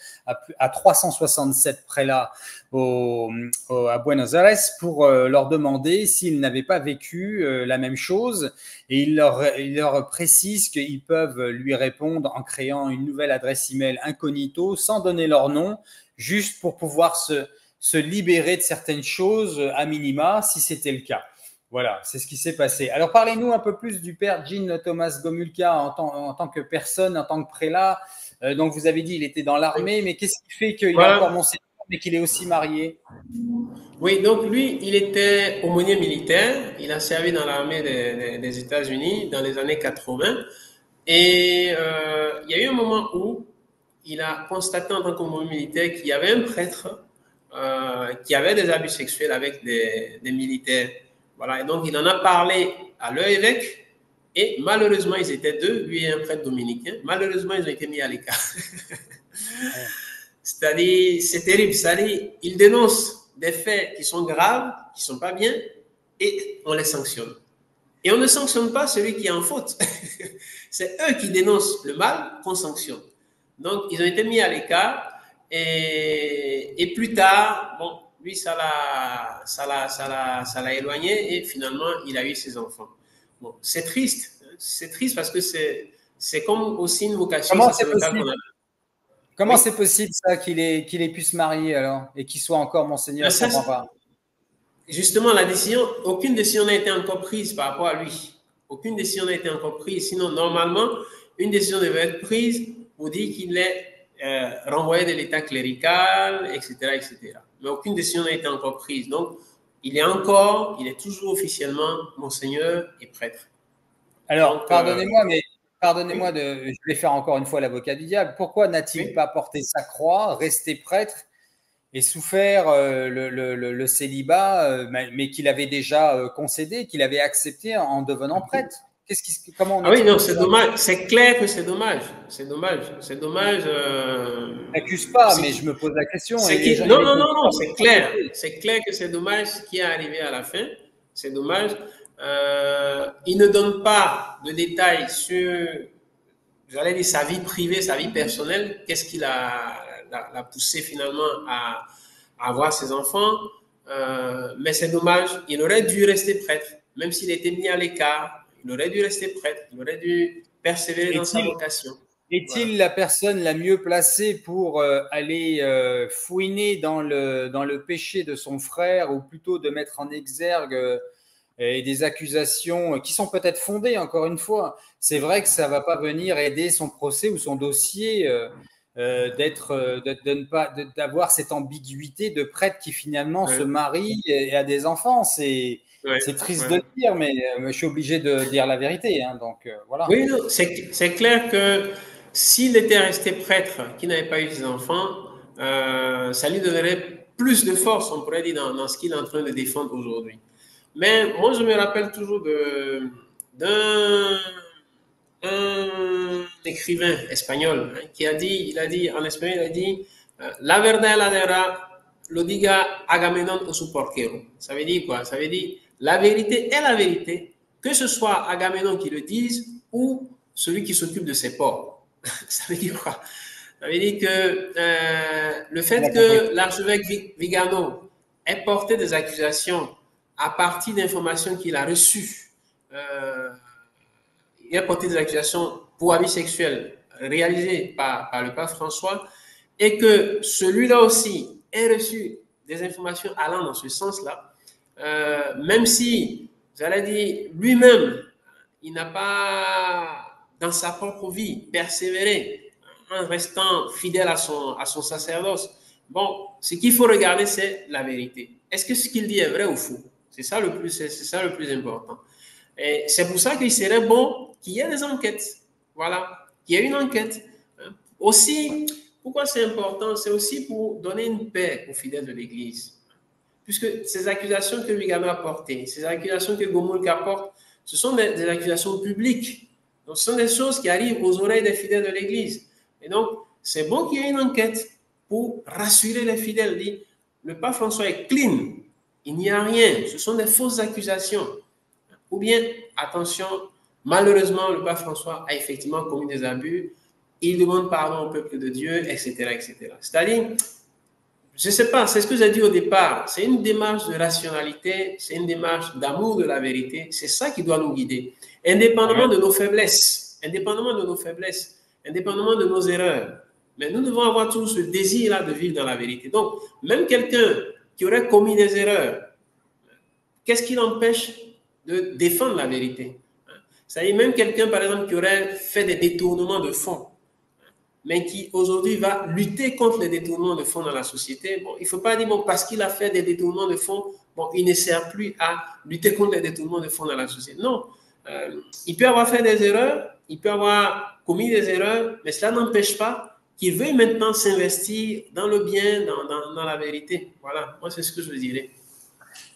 à 367 prélats à Buenos Aires pour leur demander s'ils n'avaient pas vécu la même chose. Et il leur précise qu'ils peuvent lui répondre en créant une nouvelle adresse email incognito sans donner leur nom, juste pour pouvoir se libérer de certaines choses à minima, si c'était le cas. Voilà, c'est ce qui s'est passé. Alors, parlez-nous un peu plus du père Jean Thomas Gomulka en tant que personne, en tant que prélat. Donc, vous avez dit qu'il était dans l'armée, mais qu'est-ce qui fait qu'il est encore monseigneur, mais qu'il est aussi marié? Oui, donc lui, il était aumônier militaire. Il a servi dans l'armée des États-Unis dans les années 80. Et il y a eu un moment où il a constaté en tant qu'aumônier militaire qu'il y avait un prêtre qui avait des abus sexuels avec des militaires. Voilà, et donc il en a parlé à leur évêque, et malheureusement, ils étaient 2, lui et un prêtre dominicain. Malheureusement, ils ont été mis à l'écart. C'est-à-dire, c'est terrible. C'est-à-dire, ils dénoncent des faits qui sont graves, qui ne sont pas bien, et on les sanctionne. Et on ne sanctionne pas celui qui est en faute. C'est eux qui dénoncent le mal qu'on sanctionne. Donc, ils ont été mis à l'écart. Et plus tard, bon, lui, ça l'a éloigné et finalement, il a eu ses enfants. Bon, c'est triste. C'est triste parce que c'est comme aussi une vocation. Comment c'est possible? Comment c'est possible ça qu'il ait pu se marier alors et qu'il soit encore Monseigneur? Je ne comprends pas. Justement, aucune décision n'a été encore prise par rapport à lui. Aucune décision n'a été encore prise. Sinon, normalement, une décision devait être prise pour dire qu'il est renvoyé de l'état clérical, etc., etc. Mais aucune décision n'a été encore prise. Donc, il est toujours officiellement Monseigneur et prêtre. Alors, pardonnez-moi, mais je vais faire encore une fois l'avocat du diable. Pourquoi n'a-t-il pas porté sa croix, resté prêtre et souffert le célibat, mais qu'il avait déjà concédé, qu'il avait accepté en devenant prêtre? Comment oui, non, c'est dommage. C'est clair que c'est dommage. C'est dommage. N'accuse pas, mais je me pose la question. Non, c'est clair. C'est clair que c'est dommage ce qui est arrivé à la fin. C'est dommage. Il ne donne pas de détails sur, j'allais dire, sa vie privée, sa vie personnelle. Qu'est-ce qui l'a poussé finalement à avoir ses enfants. Mais c'est dommage. Il aurait dû rester prêtre, même s'il était mis à l'écart. Il aurait dû rester prêtre, il aurait dû persévérer dans sa vocation. Est-il la personne la mieux placée pour aller fouiner dans le péché de son frère, ou plutôt de mettre en exergue des accusations qui sont peut-être fondées, encore une fois? C'est vrai que ça ne va pas venir aider son procès ou son dossier d'avoir cette ambiguïté de prêtre qui finalement se marie et a des enfants. C'est triste de le dire, mais je suis obligé de dire la vérité. Hein, donc, voilà. Oui, c'est clair que s'il était resté prêtre, qui n'avait pas eu ses enfants, ça lui donnerait plus de force, on pourrait dire, dans ce qu'il est en train de défendre aujourd'hui. Mais moi, je me rappelle toujours d'un écrivain espagnol qui a dit en espagnol, il a dit « La verdadera lo diga Agamenón o su porquero ». Ça veut dire quoi? Ça veut dire la vérité est la vérité, que ce soit Agamenón qui le dise ou celui qui s'occupe de ses porcs. Ça veut dire quoi? Ça veut dire que le fait que l'archevêque Vigano ait porté des accusations à partir d'informations qu'il a reçues, il a porté des accusations pour abus sexuels réalisées par le pape François, et que celui-là aussi ait reçu des informations allant dans ce sens-là, même si, j'allais dire, lui-même, il n'a pas, dans sa propre vie, persévéré en restant fidèle à son sacerdoce. Bon, ce qu'il faut regarder, c'est la vérité. Est-ce que ce qu'il dit est vrai ou faux? C'est ça le plus important. Et c'est pour ça qu'il serait bon qu'il y ait des enquêtes. Voilà, qu'il y ait une enquête. Aussi, pourquoi c'est important? C'est aussi pour donner une paix aux fidèles de l'Église. Puisque ces accusations que Vigano a portées, ces accusations que Gomulka apporte, ce sont des accusations publiques. Donc, ce sont des choses qui arrivent aux oreilles des fidèles de l'Église. Et donc, c'est bon qu'il y ait une enquête pour rassurer les fidèles. Dire, le pape François est clean, il n'y a rien, ce sont des fausses accusations. Ou bien, attention, malheureusement, le pape François a effectivement commis des abus, il demande pardon au peuple de Dieu, etc., etc. C'est-à-dire, je ne sais pas, c'est ce que j'ai dit au départ, c'est une démarche de rationalité, c'est une démarche d'amour de la vérité, c'est ça qui doit nous guider, indépendamment de nos faiblesses, indépendamment de nos erreurs. Mais nous devons avoir toujours ce désir-là de vivre dans la vérité. Donc, même quelqu'un qui aurait commis des erreurs, qu'est-ce qui l'empêche de défendre la vérité? C'est-à-dire même quelqu'un, par exemple, qui aurait fait des détournements de fonds, mais qui aujourd'hui va lutter contre les détournements de fonds dans la société. Bon, il ne faut pas dire, bon, parce qu'il a fait des détournements de fonds, bon, il ne sert plus à lutter contre les détournements de fonds dans la société. Non, il peut avoir fait des erreurs, il peut avoir commis des erreurs, mais cela n'empêche pas qu'il veuille maintenant s'investir dans le bien, dans la vérité. Voilà, moi c'est ce que je dirais.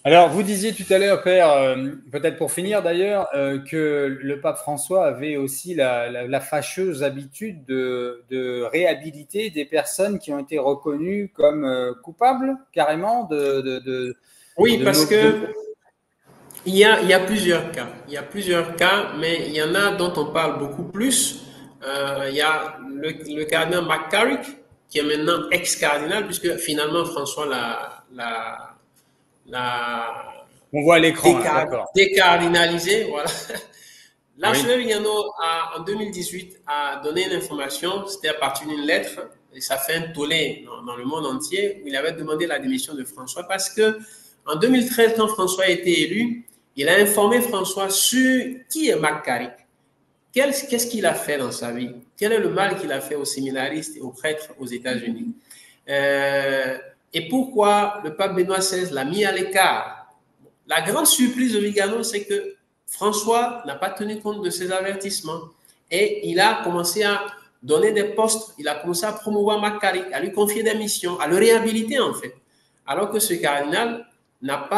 Alors, vous disiez tout à l'heure, Père, peut-être pour finir d'ailleurs, que le pape François avait aussi la fâcheuse habitude de réhabiliter des personnes qui ont été reconnues comme coupables, carrément, Oui, de parce nos... de- que il y a plusieurs cas. Il y a plusieurs cas, mais il y en a dont on parle beaucoup plus. Il y a le cardinal McCarrick, qui est maintenant ex-cardinal, puisque finalement François l'a On voit à l'écran, là, d'accord. décardinalisé. Voilà. Oui. L'archevêque Vigano, en 2018, a donné une information, c'était à partir d'une lettre, et ça fait un tollé dans le monde entier, où il avait demandé la démission de François parce que en 2013, quand François a été élu, il a informé François sur qui est McCarrick, qu'est-ce qu'il a fait dans sa vie, quel est le mal qu'il a fait aux séminaristes et aux prêtres aux États-Unis, euh, et pourquoi le pape Benoît XVI l'a mis à l'écart. La grande surprise de Vigano, c'est que François n'a pas tenu compte de ces avertissements et il a commencé à donner des postes, il a commencé à promouvoir McCarrick, à lui confier des missions, à le réhabiliter en fait. Alors que ce cardinal n'avait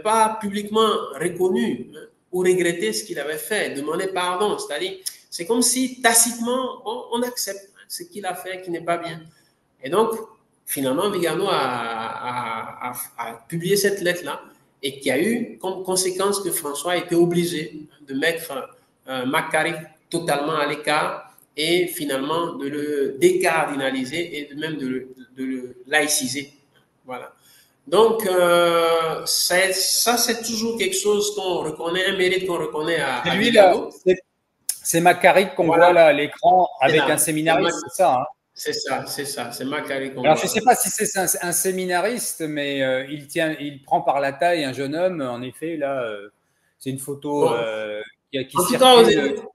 pas publiquement reconnu ou regretté ce qu'il avait fait, demandé pardon. C'est-à-dire, c'est comme si tacitement on accepte ce qu'il a fait qui n'est pas bien. Et donc, finalement, Vigano a publié cette lettre-là et qui a eu comme conséquence que François a été obligé de mettre McCarrick totalement à l'écart et finalement de le décardinaliser et même de le laïciser. Voilà. Donc, ça, c'est toujours quelque chose qu'on reconnaît, un mérite qu'on reconnaît C'est à lui, là, Vigano. c'est McCarrick qu'on voit Voilà. là à l'écran avec un séminariste, c'est ça, hein? C'est ça, c'est McCarrick qu'on Alors, je voit ne sais là. pas si c'est un séminariste, mais il prend par la taille un jeune homme. En effet, là, c'est une photo Bon, qui en tout cas, circule sur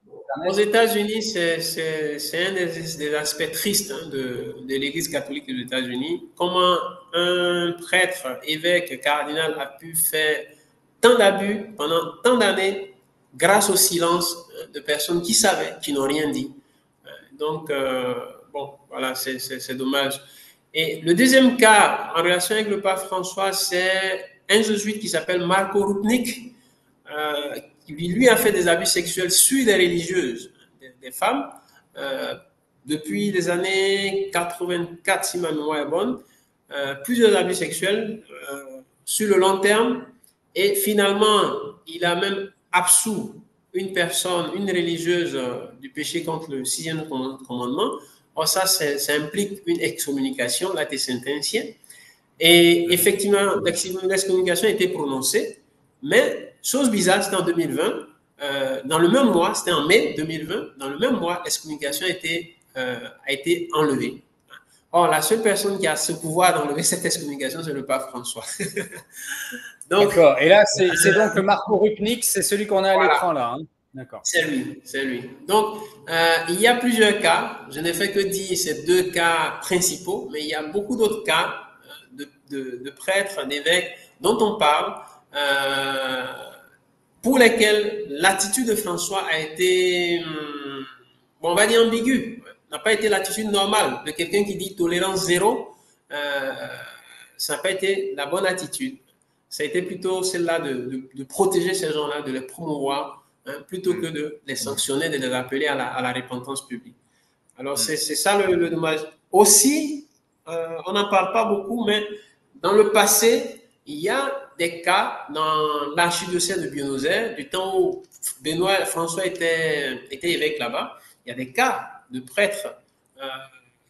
aux Internet. États-Unis, c'est un des aspects tristes de l'Église catholique des États-Unis. Comment un prêtre, évêque, cardinal a pu faire tant d'abus pendant tant d'années grâce au silence de personnes qui savaient, qui n'ont rien dit. Donc, bon, voilà, c'est dommage. Et le deuxième cas, en relation avec le pape François, c'est un jésuite qui s'appelle Marco Rupnik, qui lui a fait des abus sexuels sur des religieuses, des femmes, depuis les années 84, si ma mémoire est bonne, plusieurs abus sexuels sur le long terme. Et finalement, il a même absous une personne, une religieuse, du péché contre le sixième commandement. Or, ça implique une excommunication, là, t'es sentencié. Et effectivement, l'excommunication a été prononcée, mais chose bizarre, c'était en 2020, dans le même mois, c'était en mai 2020, dans le même mois, l'excommunication a été enlevée. Or, la seule personne qui a ce pouvoir d'enlever cette excommunication, c'est le pape François. Donc, D'accord. Et là, c'est donc Marco Rupnik, c'est celui qu'on a à voilà. l'écran là, hein? D'accord. C'est lui, c'est lui. Donc, il y a plusieurs cas. Je n'ai fait que dire ces deux cas principaux, mais il y a beaucoup d'autres cas de prêtres, d'évêques dont on parle, pour lesquels l'attitude de François a été, bon, on va dire ambiguë, n'a pas été l'attitude normale de quelqu'un qui dit tolérance zéro. Ça n'a pas été la bonne attitude. Ça a été plutôt celle-là de protéger ces gens-là, de les promouvoir, plutôt que de les sanctionner, de les appeler à la repentance publique. Alors, c'est ça le dommage. Aussi, on n'en parle pas beaucoup, mais dans le passé, il y a des cas dans l'archidiocèse de Buenos-Aires, du temps où François était évêque là-bas, il y a des cas de prêtres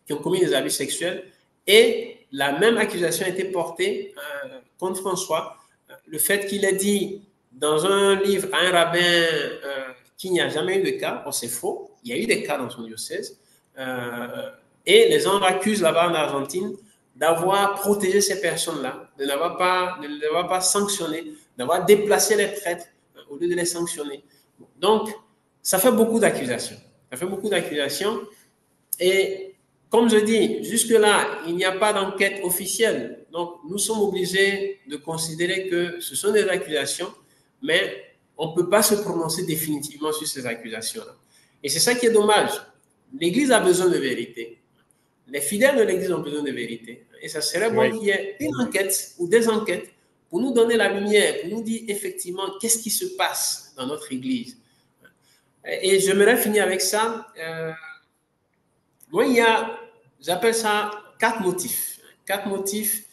qui ont commis des abus sexuels et la même accusation a été portée contre François. Le fait qu'il ait dit dans un livre à un rabbin qu'il n'y a jamais eu de cas, c'est faux, il y a eu des cas dans son diocèse. Et les gens l'accusent là-bas en Argentine d'avoir protégé ces personnes-là, de ne l'avoir pas sanctionné, d'avoir déplacé les prêtres au lieu de les sanctionner. Donc, ça fait beaucoup d'accusations. Ça fait beaucoup d'accusations. Et comme je dis, jusque-là, il n'y a pas d'enquête officielle. Donc, nous sommes obligés de considérer que ce sont des accusations, mais on ne peut pas se prononcer définitivement sur ces accusations-là. Et c'est ça qui est dommage. L'Église a besoin de vérité. Les fidèles de l'Église ont besoin de vérité. Et ça serait bon qu'il y ait une enquête ou des enquêtes pour nous donner la lumière, pour nous dire effectivement qu'est-ce qui se passe dans notre Église. Et j'aimerais finir avec ça. Moi, il y a, j'appelle ça 4 motifs. 4 motifs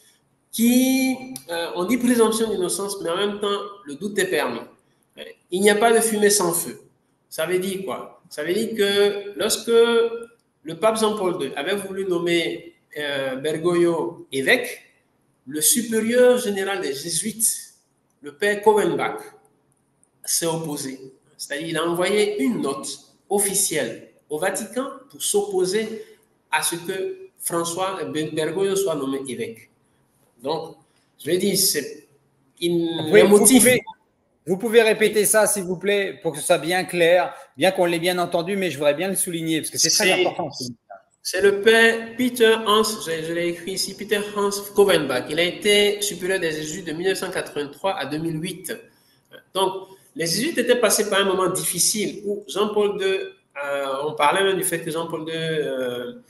qui, on dit présomption d'innocence, mais en même temps, le doute est permis. Il n'y a pas de fumée sans feu. Ça veut dire quoi? Ça veut dire que lorsque le pape Jean-Paul II avait voulu nommer Bergoglio évêque, le supérieur général des Jésuites, le père Covenbach, s'est opposé. C'est-à-dire qu'il a envoyé une note officielle au Vatican pour s'opposer à ce que Bergoglio soit nommé évêque. Donc, je vais dire, c'est un motif. Vous pouvez répéter ça, s'il vous plaît, pour que ce soit bien clair, bien qu'on l'ait bien entendu, mais je voudrais bien le souligner, parce que c'est très important. C'est le père Peter Hans, je l'ai écrit ici, Peter Hans Covenbach. Il a été supérieur des Jésuites de 1983 à 2008. Donc, les Jésuites étaient passés par un moment difficile où Jean-Paul II, on parlait même du fait que Jean-Paul II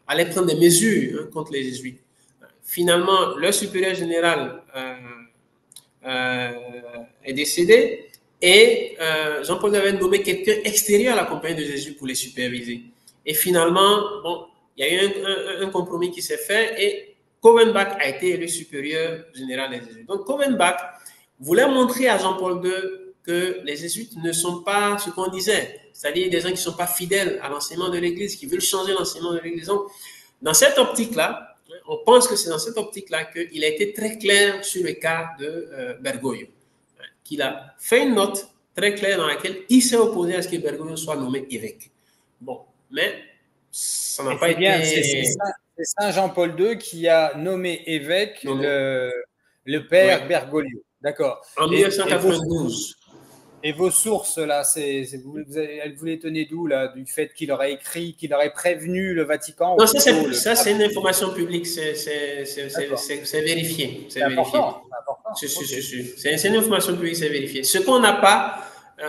allait prendre des mesures contre les Jésuites. Finalement, leur supérieur général est décédé et Jean-Paul II avait nommé quelqu'un extérieur à la compagnie de Jésus pour les superviser. Et finalement, bon, il y a eu un compromis qui s'est fait et Covenbach a été élu supérieur général des Jésuites. Donc Covenbach voulait montrer à Jean-Paul II que les Jésuites ne sont pas ce qu'on disait, c'est-à-dire des gens qui ne sont pas fidèles à l'enseignement de l'Église, qui veulent changer l'enseignement de l'Église. Donc, dans cette optique-là, on pense que c'est dans cette optique-là qu'il a été très clair sur le cas de Bergoglio, qu'il a fait une note très claire dans laquelle il s'est opposé à ce que Bergoglio soit nommé évêque. Bon, mais ça n'a pas été... C'est Saint Jean-Paul II qui a nommé évêque le père Bergoglio. D'accord. En 1992. Et vos sources, là, elles vous les tenaient d'où, là, du fait qu'il aurait écrit, qu'il aurait prévenu le Vatican? Non, ça c'est une information publique, c'est vérifié. C'est important. C'est une information publique, c'est vérifié. Ce qu'on n'a pas,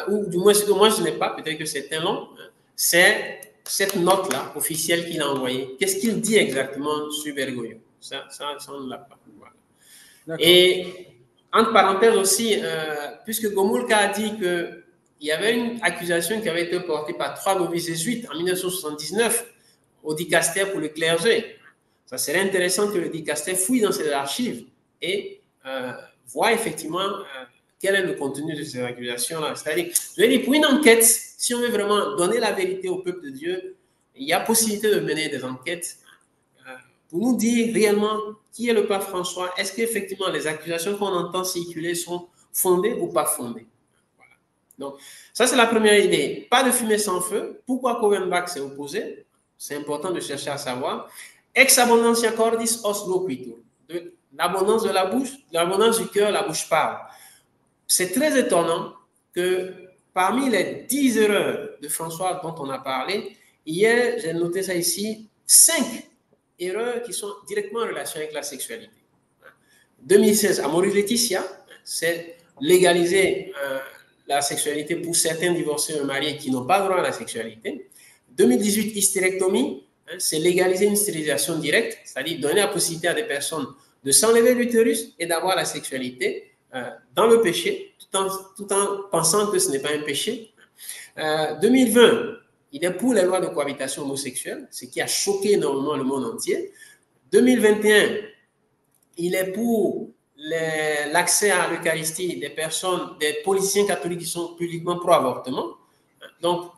ou du moins ce que moi je n'ai pas, peut-être que c'est un long, c'est cette note-là officielle qu'il a envoyée. Qu'est-ce qu'il dit exactement sur Bergoglio? Ça on ne l'a pas. Voilà. Et entre parenthèses aussi, puisque Gomulka a dit qu'il y avait une accusation qui avait été portée par 3 novices jésuites en 1979 au dicaster pour le clergé. Ça serait intéressant que le dicaster fouille dans ses archives et voit effectivement quel est le contenu de ces accusations-là. C'est-à-dire, je veux dire, pour une enquête, si on veut vraiment donner la vérité au peuple de Dieu, il y a possibilité de mener des enquêtes pour nous dire réellement qui est le pape François. Est-ce qu'effectivement les accusations qu'on entend circuler sont fondées ou pas fondées? Voilà. Donc, ça c'est la première idée. Pas de fumée sans feu. Pourquoi Covenbach s'est opposé? C'est important de chercher à savoir. Ex abundantia cordis os loquitur. De l'abondance de la bouche, de l'abondance du cœur, la bouche parle. C'est très étonnant que parmi les 10 erreurs de François dont on a parlé, hier, j'ai noté ça ici, 5 erreurs qui sont directement en relation avec la sexualité. 2016, Amoris Laetitia, c'est légaliser la sexualité pour certains divorcés ou mariés qui n'ont pas droit à la sexualité. 2018, hystérectomie, c'est légaliser une stérilisation directe, c'est-à-dire donner la possibilité à des personnes de s'enlever l'utérus et d'avoir la sexualité dans le péché, tout en pensant que ce n'est pas un péché. 2020, il est pour les lois de cohabitation homosexuelle, ce qui a choqué énormément le monde entier. 2021, il est pour l'accès à l'Eucharistie des personnes, des politiciens catholiques qui sont publiquement pro-avortement. Donc,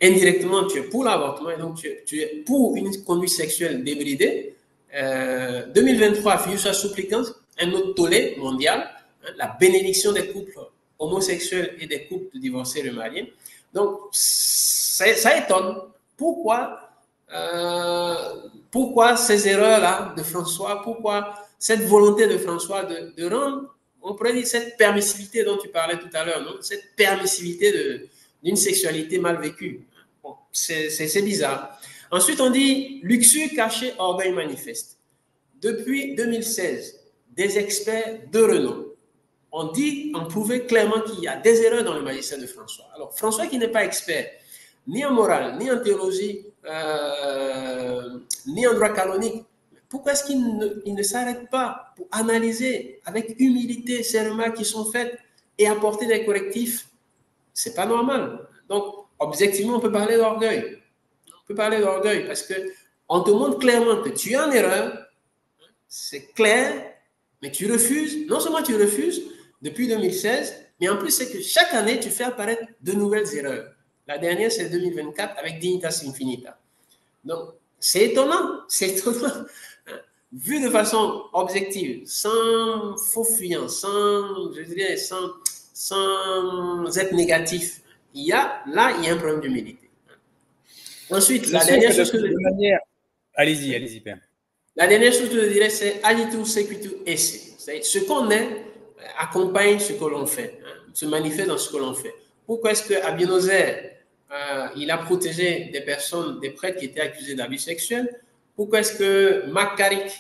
indirectement, tu es pour l'avortement et donc tu es pour une conduite sexuelle débridée. 2023, Fiducia Supplicans, un autre tollé mondial, la bénédiction des couples homosexuels et des couples divorcés et remariés. Donc, ça étonne. Pourquoi ces erreurs-là de François? Pourquoi cette volonté de François de rendre, on pourrait dire, cette permissivité dont tu parlais tout à l'heure, non? Cette permissivité d'une sexualité mal vécue. Bon, c'est bizarre. Ensuite, on dit luxure caché, orgueil manifeste. Depuis 2016, des experts de renom on prouvait clairement qu'il y a des erreurs dans le magistère de François. Alors, François qui n'est pas expert, ni en morale, ni en théologie, ni en droit canonique, pourquoi est-ce qu'il ne s'arrête pas pour analyser avec humilité ces remarques qui sont faites et apporter des correctifs? C'est pas normal. Donc, objectivement, on peut parler d'orgueil. On peut parler d'orgueil parce qu'on te montre clairement que tu es en erreur, c'est clair, mais tu refuses. Non seulement tu refuses depuis 2016, mais en plus, c'est que chaque année, tu fais apparaître de nouvelles erreurs. La dernière, c'est 2024 avec Dignitas Infinita. Donc, c'est étonnant, vu de façon objective, sans faux fuyant, je dirais, sans être négatif. Il y a un problème d'humilité. Ensuite, la dernière chose que Allez-y, Père. La dernière chose que je dirais, c'est agitur sequitur esse. Ce qu'on est accompagne ce que l'on fait, se manifeste dans ce que l'on fait. Pourquoi est-ce qu'à Abienazer, il a protégé des personnes, des prêtres qui étaient accusés d'abus sexuels? Pourquoi est-ce que McCarrick,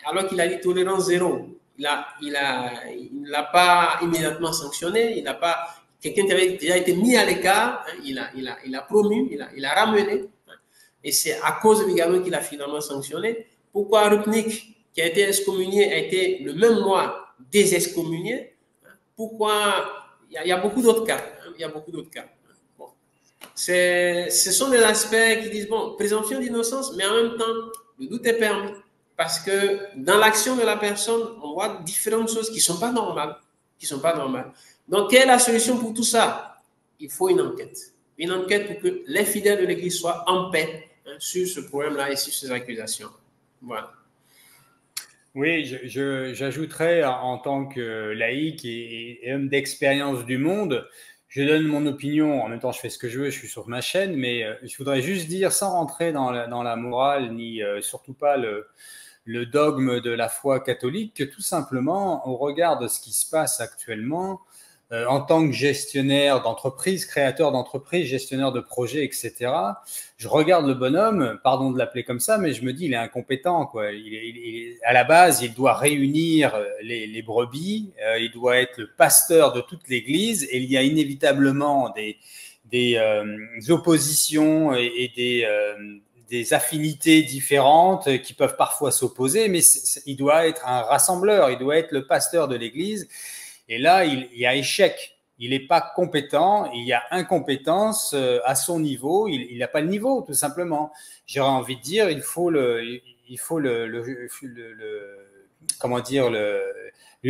alors qu'il a dit tolérance zéro, il ne l'a pas immédiatement sanctionné, il n'a pas, quelqu'un qui avait déjà été mis à l'écart, il a promu, il a ramené, et c'est à cause de Vigano qu'il a finalement sanctionné. Pourquoi Rupnik, qui a été excommunié, a été le même mois désexcommunié? Pourquoi? Il y a beaucoup d'autres cas. Il y a beaucoup d'autres cas. Bon. Ce sont des aspects qui disent, bon, présomption d'innocence, mais en même temps, le doute est permis. Parce que dans l'action de la personne, on voit différentes choses qui ne sont pas normales. Donc, quelle est la solution pour tout ça? Il faut une enquête. Une enquête pour que les fidèles de l'Église soient en paix sur ce problème-là et sur ces accusations. Voilà. Oui, j'ajouterais en tant que laïc et homme d'expérience du monde, je donne mon opinion, en même temps je fais ce que je veux, je suis sur ma chaîne, mais je voudrais juste dire, sans rentrer dans la morale, ni surtout pas le dogme de la foi catholique, que tout simplement, au regard de ce qui se passe actuellement, en tant que gestionnaire d'entreprise, créateur d'entreprise, gestionnaire de projets, etc., je regarde le bonhomme, pardon de l'appeler comme ça, mais je me dis, il est incompétent, quoi. À la base, il doit réunir les brebis, il doit être le pasteur de toute l'Église, et il y a inévitablement des oppositions et des affinités différentes qui peuvent parfois s'opposer, mais il doit être un rassembleur, il doit être le pasteur de l'Église. Et là, il y a échec. Il n'est pas compétent, il y a incompétence à son niveau. Il n'a pas le niveau, tout simplement. J'aurais envie de dire, il faut lui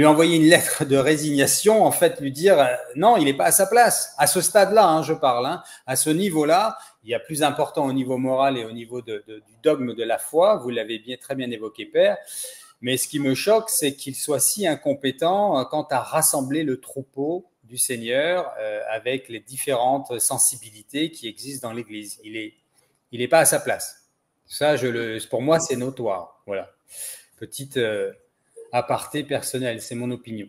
envoyer une lettre de résignation, en fait, lui dire non, il n'est pas à sa place. À ce stade-là, je parle, à ce niveau-là, il y a plus important au niveau moral et au niveau du dogme de la foi. Vous l'avez très bien évoqué, Père. Mais ce qui me choque, c'est qu'il soit si incompétent quant à rassembler le troupeau du Seigneur avec les différentes sensibilités qui existent dans l'Église. Il est pas à sa place. Ça, pour moi, c'est notoire. Voilà. Petite aparté personnel, c'est mon opinion.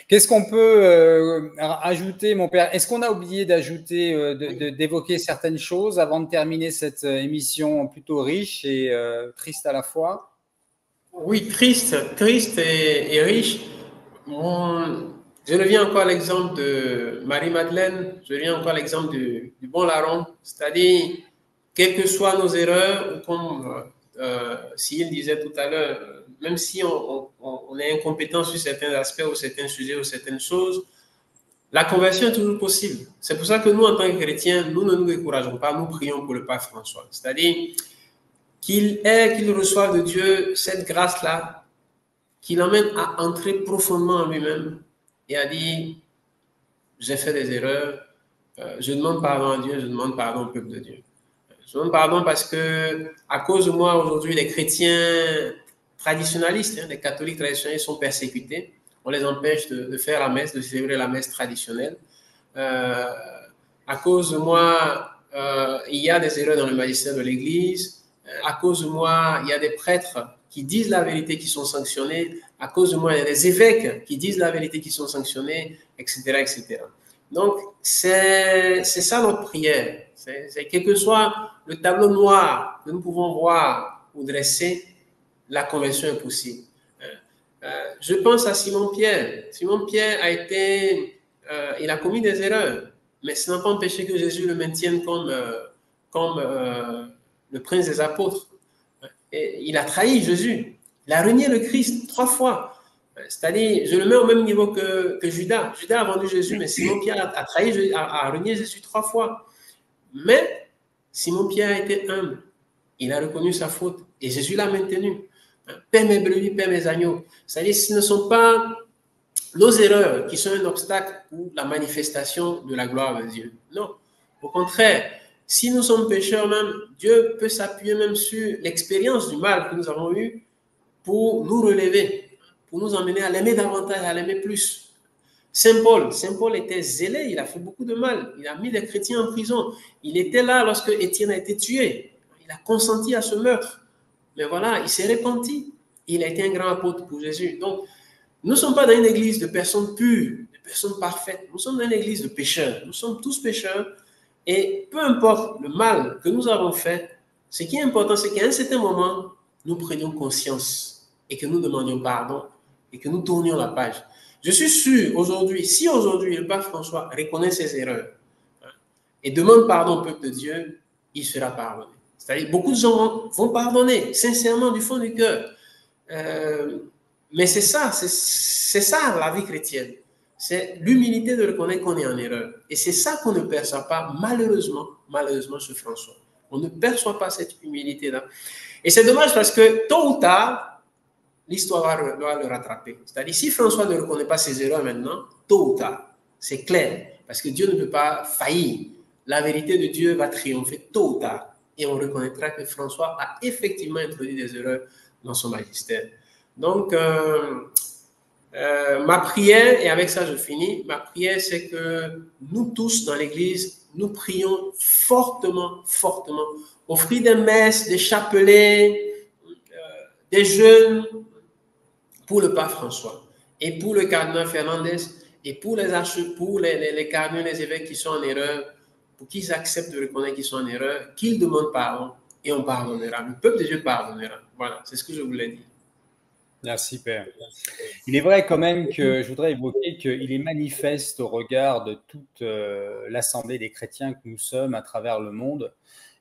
Qu'est-ce qu'on peut ajouter, mon père? Est-ce qu'on a oublié d'ajouter, d'évoquer certaines choses avant de terminer cette émission plutôt riche et triste à la fois? Oui, triste et riche. Je reviens encore à l'exemple de Marie-Madeleine, je reviens encore à l'exemple du bon larron, c'est-à-dire, quelles que soient nos erreurs, ou comme Cyril disait tout à l'heure, même si on est incompétent sur certains aspects ou certains sujets ou certaines choses, la conversion est toujours possible. C'est pour ça que nous, en tant que chrétiens, nous ne nous décourageons pas, nous prions pour le pape François. C'est-à-dire, qu'il reçoive de Dieu cette grâce-là, qui l'emmène à entrer profondément en lui-même et à dire, j'ai fait des erreurs, je demande pardon à Dieu, je demande pardon au peuple de Dieu. Je demande pardon parce que, à cause de moi, aujourd'hui, les chrétiens traditionnalistes, les catholiques traditionnalistes sont persécutés. On les empêche de faire la messe, de célébrer la messe traditionnelle. À cause de moi, il y a des erreurs dans le magistère de l'Église. À cause de moi, il y a des prêtres qui disent la vérité qui sont sanctionnés. À cause de moi, il y a des évêques qui disent la vérité qui sont sanctionnés, etc., etc. Donc, c'est ça notre prière. C'est quel que soit le tableau noir que nous pouvons voir ou dresser, la conversion est possible. Je pense à Simon-Pierre. Simon-Pierre il a commis des erreurs, mais ça n'a pas empêché que Jésus le maintienne comme le prince des apôtres. Et il a trahi Jésus. Il a renié le Christ 3 fois. C'est-à-dire, je le mets au même niveau que Judas. Judas a vendu Jésus, mais Simon-Pierre a trahi, a renié Jésus 3 fois. Mais Simon-Pierre a été humble. Il a reconnu sa faute. Et Jésus l'a maintenu. Paix mes brebis, paix mes agneaux. C'est-à-dire, ce ne sont pas nos erreurs qui sont un obstacle pour la manifestation de la gloire de Dieu. Non. Au contraire, si nous sommes pécheurs même, Dieu peut s'appuyer même sur l'expérience du mal que nous avons eu pour nous relever, pour nous emmener à l'aimer davantage, à l'aimer plus. Saint Paul était zélé, il a fait beaucoup de mal, il a mis les chrétiens en prison. Il était là lorsque Étienne a été tué, il a consenti à ce meurtre. Mais voilà, il s'est repenti, il a été un grand apôtre pour Jésus. Donc, nous ne sommes pas dans une église de personnes pures, de personnes parfaites, nous sommes dans une église de pécheurs, nous sommes tous pécheurs, et peu importe le mal que nous avons fait, ce qui est important, c'est qu'à un certain moment, nous prenions conscience et que nous demandions pardon et que nous tournions la page. Je suis sûr aujourd'hui, si aujourd'hui le pape François reconnaît ses erreurs et demande pardon au peuple de Dieu, il sera pardonné. C'est-à-dire, beaucoup de gens vont pardonner sincèrement du fond du cœur. Mais c'est ça la vie chrétienne. C'est l'humilité de reconnaître qu'on est en erreur. Et c'est ça qu'on ne perçoit pas, malheureusement, chez François. On ne perçoit pas cette humilité-là. Et c'est dommage parce que tôt ou tard, l'histoire va le rattraper. C'est-à-dire, si François ne reconnaît pas ses erreurs maintenant, tôt ou tard, c'est clair. Parce que Dieu ne peut pas faillir. La vérité de Dieu va triompher tôt ou tard. Et on reconnaîtra que François a effectivement introduit des erreurs dans son magistère. Donc, ma prière, et avec ça je finis, ma prière c'est que nous tous dans l'Église, nous prions fortement, fortement, offrir des messes, des chapelets, des jeûnes pour le pape François et pour le cardinal Fernandez et pour les cardinaux, les évêques qui sont en erreur, pour qu'ils acceptent de reconnaître qu'ils sont en erreur, qu'ils demandent pardon et on pardonnera. Le peuple de Dieu pardonnera. Voilà, c'est ce que je voulais dire. Merci, Père. Il est vrai quand même que je voudrais évoquer qu'il est manifeste au regard de toute l'assemblée des chrétiens que nous sommes à travers le monde,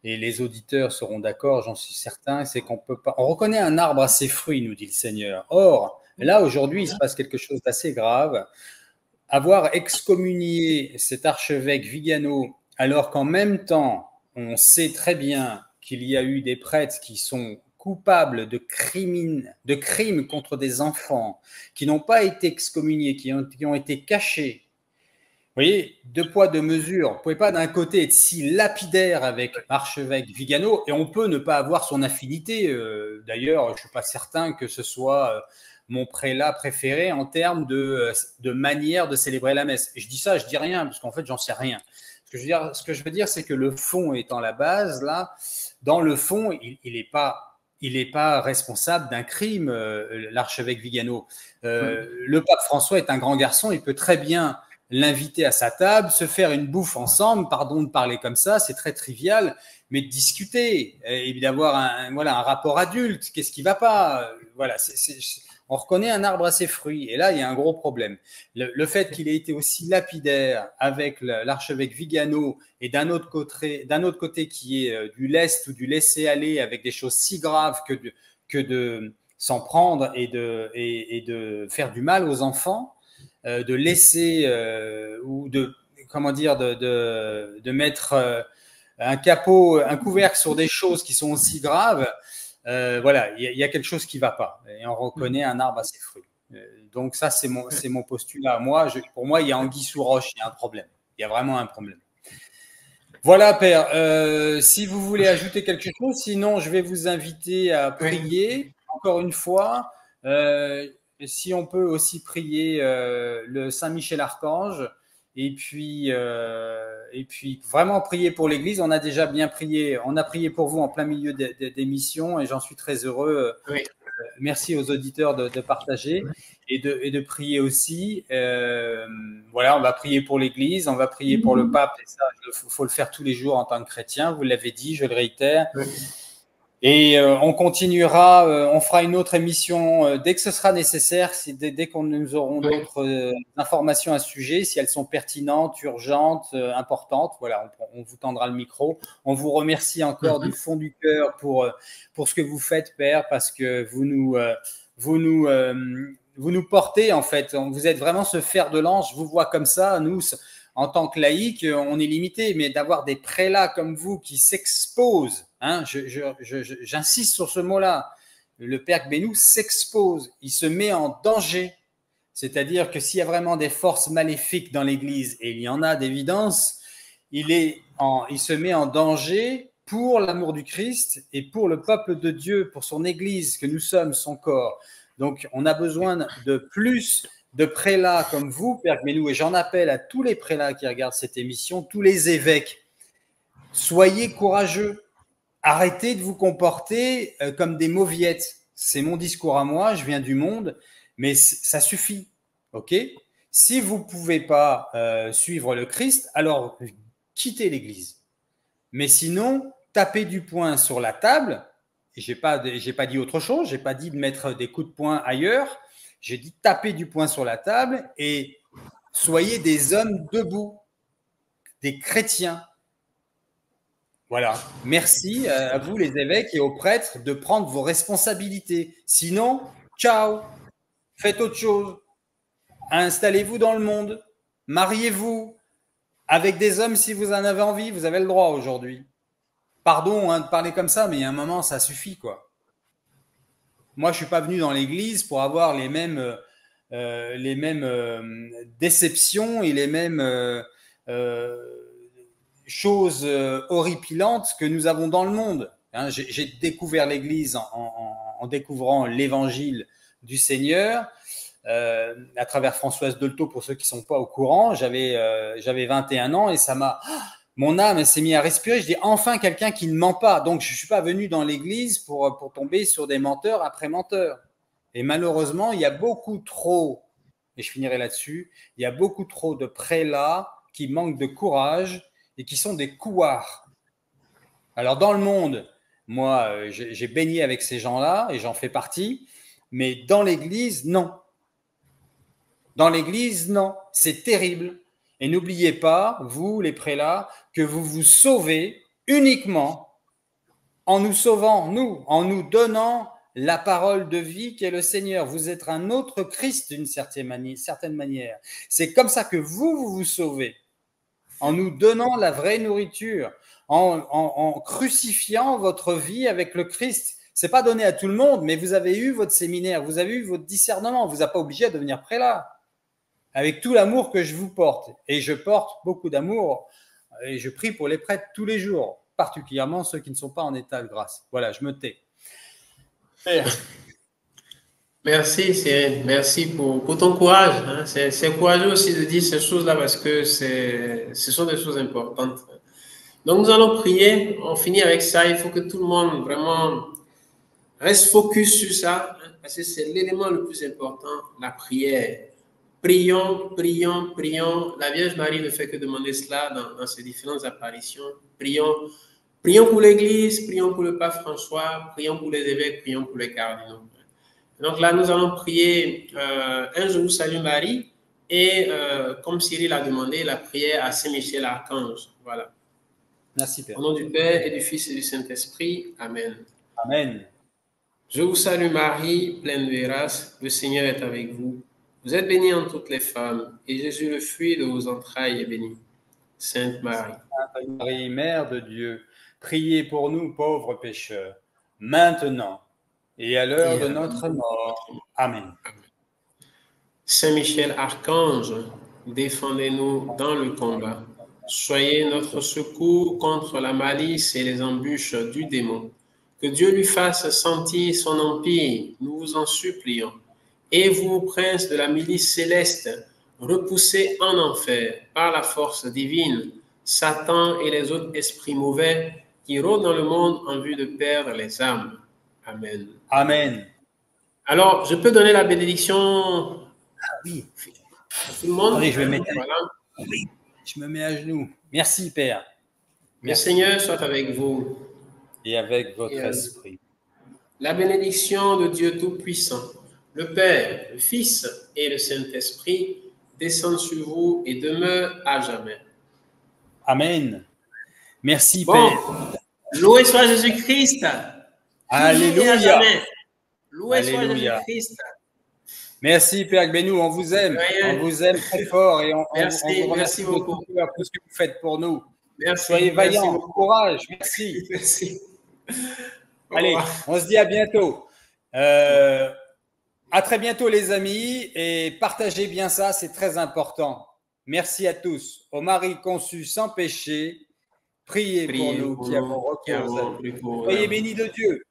et les auditeurs seront d'accord, j'en suis certain, c'est qu'on peut pas. On reconnaît un arbre à ses fruits, nous dit le Seigneur. Or, là, aujourd'hui, il se passe quelque chose d'assez grave. Avoir excommunié cet archevêque Vigano, alors qu'en même temps, on sait très bien qu'il y a eu des prêtres qui sont coupables de crimes contre des enfants, qui n'ont pas été excommuniés, qui ont été cachés. Vous voyez, deux poids, deux mesures. Vous ne pouvez pas d'un côté être si lapidaire avec l'archevêque Vigano, et on peut ne pas avoir son affinité. D'ailleurs, je ne suis pas certain que ce soit mon prélat préféré en termes de manière de célébrer la messe. Et je dis ça, je dis rien, parce qu'en fait, j'en sais rien. Ce que je veux dire, c'est que le fond étant la base, là, dans le fond, il n'est pas responsable d'un crime, l'archevêque Vigano. Le pape François est un grand garçon, il peut très bien l'inviter à sa table, se faire une bouffe ensemble, pardon de parler comme ça, c'est très trivial, mais de discuter et d'avoir un rapport adulte, qu'est-ce qui ne va pas, voilà, on reconnaît un arbre à ses fruits, et là, il y a un gros problème. Le fait qu'il ait été aussi lapidaire avec l'archevêque Vigano, et d'un autre côté qui est du lest ou du laisser-aller avec des choses si graves que de s'en prendre et de faire du mal aux enfants, de laisser ou de mettre un couvercle sur des choses qui sont aussi graves. Voilà, il y a quelque chose qui ne va pas et on reconnaît un arbre à ses fruits. Donc ça, c'est mon postulat. Pour moi, il y a anguille sous roche, il y a un problème. Il y a vraiment un problème. Voilà, Père. Si vous voulez ajouter quelque chose, sinon je vais vous inviter à prier encore une fois. Si on peut aussi prier le Saint Michel Archange et puis vraiment prier pour l'Église. On a déjà bien prié. On a prié pour vous en plein milieu d'émission et j'en suis très heureux. Oui. Merci aux auditeurs de partager et de prier aussi. Voilà, on va prier pour l'Église, on va prier pour le pape. Et ça, il faut le faire tous les jours en tant que chrétien. Vous l'avez dit, je le réitère. Oui. Et on continuera, on fera une autre émission dès que ce sera nécessaire, dès qu'on nous aurons d'autres informations à ce sujet, si elles sont pertinentes, urgentes, importantes. Voilà, on vous tendra le micro. On vous remercie encore du fond du cœur pour ce que vous faites, Père, parce que vous nous portez, en fait. Vous êtes vraiment ce fer de lance. Je vous vois comme ça. Nous, en tant que laïcs, on est limité, mais d'avoir des prélats comme vous qui s'exposent, hein, j'insiste sur ce mot-là, le Père Gbénou s'expose, il se met en danger. C'est-à-dire que s'il y a vraiment des forces maléfiques dans l'Église, et il y en a d'évidence, il se met en danger pour l'amour du Christ et pour le peuple de Dieu, pour son Église, que nous sommes son corps. Donc, on a besoin de plus de prélats comme vous, Père Gbénou, et j'en appelle à tous les prélats qui regardent cette émission, tous les évêques. Soyez courageux. Arrêtez de vous comporter comme des mauviettes. C'est mon discours à moi, je viens du monde, mais ça suffit. Ok ? Si vous ne pouvez pas suivre le Christ, alors quittez l'Église. Mais sinon, tapez du poing sur la table. Je n'ai pas dit autre chose, je n'ai pas dit de mettre des coups de poing ailleurs. J'ai dit taper du poing sur la table et soyez des hommes debout, des chrétiens. Voilà. Merci à vous les évêques et aux prêtres de prendre vos responsabilités. Sinon, ciao, faites autre chose. Installez-vous dans le monde, mariez-vous avec des hommes si vous en avez envie, vous avez le droit aujourd'hui. Pardon de parler comme ça, mais il y a un moment, ça suffit, quoi. Moi, je ne suis pas venu dans l'église pour avoir les mêmes déceptions et les mêmes choses horripilantes que nous avons dans le monde. Hein, j'ai découvert l'église en découvrant l'évangile du Seigneur à travers Françoise Dolto, pour ceux qui ne sont pas au courant. J'avais 21 ans et ça m'a... Mon âme s'est mise à respirer. Je dis enfin quelqu'un qui ne ment pas. Donc, je ne suis pas venu dans l'église pour tomber sur des menteurs après menteurs. Et malheureusement, il y a beaucoup trop, et je finirai là-dessus, il y a beaucoup trop de prélats qui manquent de courage et qui sont des couards. Alors, dans le monde, moi, j'ai baigné avec ces gens-là et j'en fais partie. Mais dans l'église, non. Dans l'église, non. C'est terrible. Et n'oubliez pas, vous, les prélats, que vous vous sauvez uniquement en nous sauvant, nous, en nous donnant la parole de vie qui est le Seigneur. Vous êtes un autre Christ d'une certaine manière. C'est comme ça que vous sauvez, en nous donnant la vraie nourriture, en crucifiant votre vie avec le Christ. Ce n'est pas donné à tout le monde, mais vous avez eu votre séminaire, vous avez eu votre discernement. On ne vous a pas obligé à devenir prélat. Avec tout l'amour que je vous porte. Et je porte beaucoup d'amour et je prie pour les prêtres tous les jours, particulièrement ceux qui ne sont pas en état de grâce. Voilà, je me tais. Merci, Cyril. Merci pour ton courage. Hein. C'est courageux aussi de dire ces choses-là parce que ce sont des choses importantes. Donc, nous allons prier. On finit avec ça. Il faut que tout le monde vraiment reste focus sur ça hein, parce que c'est l'élément le plus important, la prière. Prions, prions, prions. La Vierge Marie ne fait que demander cela dans ses différentes apparitions. Prions. Prions pour l'Église, prions pour le pape François, prions pour les évêques, prions pour les cardinaux. Donc là, nous allons prier un Je vous salue Marie et comme Cyril a demandé, la prière à Saint-Michel Archange. Voilà. Merci Père. Au nom du Père et du Fils et du Saint-Esprit. Amen. Amen. Je vous salue Marie, pleine de grâce, le Seigneur est avec vous. Vous êtes bénie entre toutes les femmes, et Jésus, le fruit de vos entrailles, est béni. Sainte Marie. Sainte Marie, Mère de Dieu, priez pour nous pauvres pécheurs, maintenant et à l'heure de notre mort. Amen. Saint Michel Archange, défendez-nous dans le combat. Soyez notre secours contre la malice et les embûches du démon. Que Dieu lui fasse sentir son empire, nous vous en supplions. Et vous, princes de la milice céleste, repoussez en enfer par la force divine Satan et les autres esprits mauvais qui rôdent dans le monde en vue de perdre les âmes. Amen. Amen. Alors, je peux donner la bénédiction oui. à tout le monde. Attendez, je vais mettre... voilà. Oui. Je me mets à genoux. Merci, Père. Merci. Le Seigneur soit avec vous. et avec votre Et, esprit. La bénédiction de Dieu Tout-Puissant, le Père, le Fils et le Saint-Esprit descendent sur vous et demeurent à jamais. Amen. Merci, Bon, Père. loué soit Jésus-Christ. Alléluia. Loué soit Alléluia. Jésus-Christ. Merci, Père Gbenou, on vous aime. Rien. On vous aime très fort et on vous Merci remercie de beaucoup. tout cœur pour ce que vous faites pour nous. Merci. Soyez vaillants, Merci beaucoup. courage, merci. Merci. Allez, on se dit à bientôt. À très bientôt, les amis, et partagez bien ça, c'est très important. Merci à tous. Ô Marie conçue sans péché, priez pour nous qui avons recours à vous. Soyez bénis de Dieu.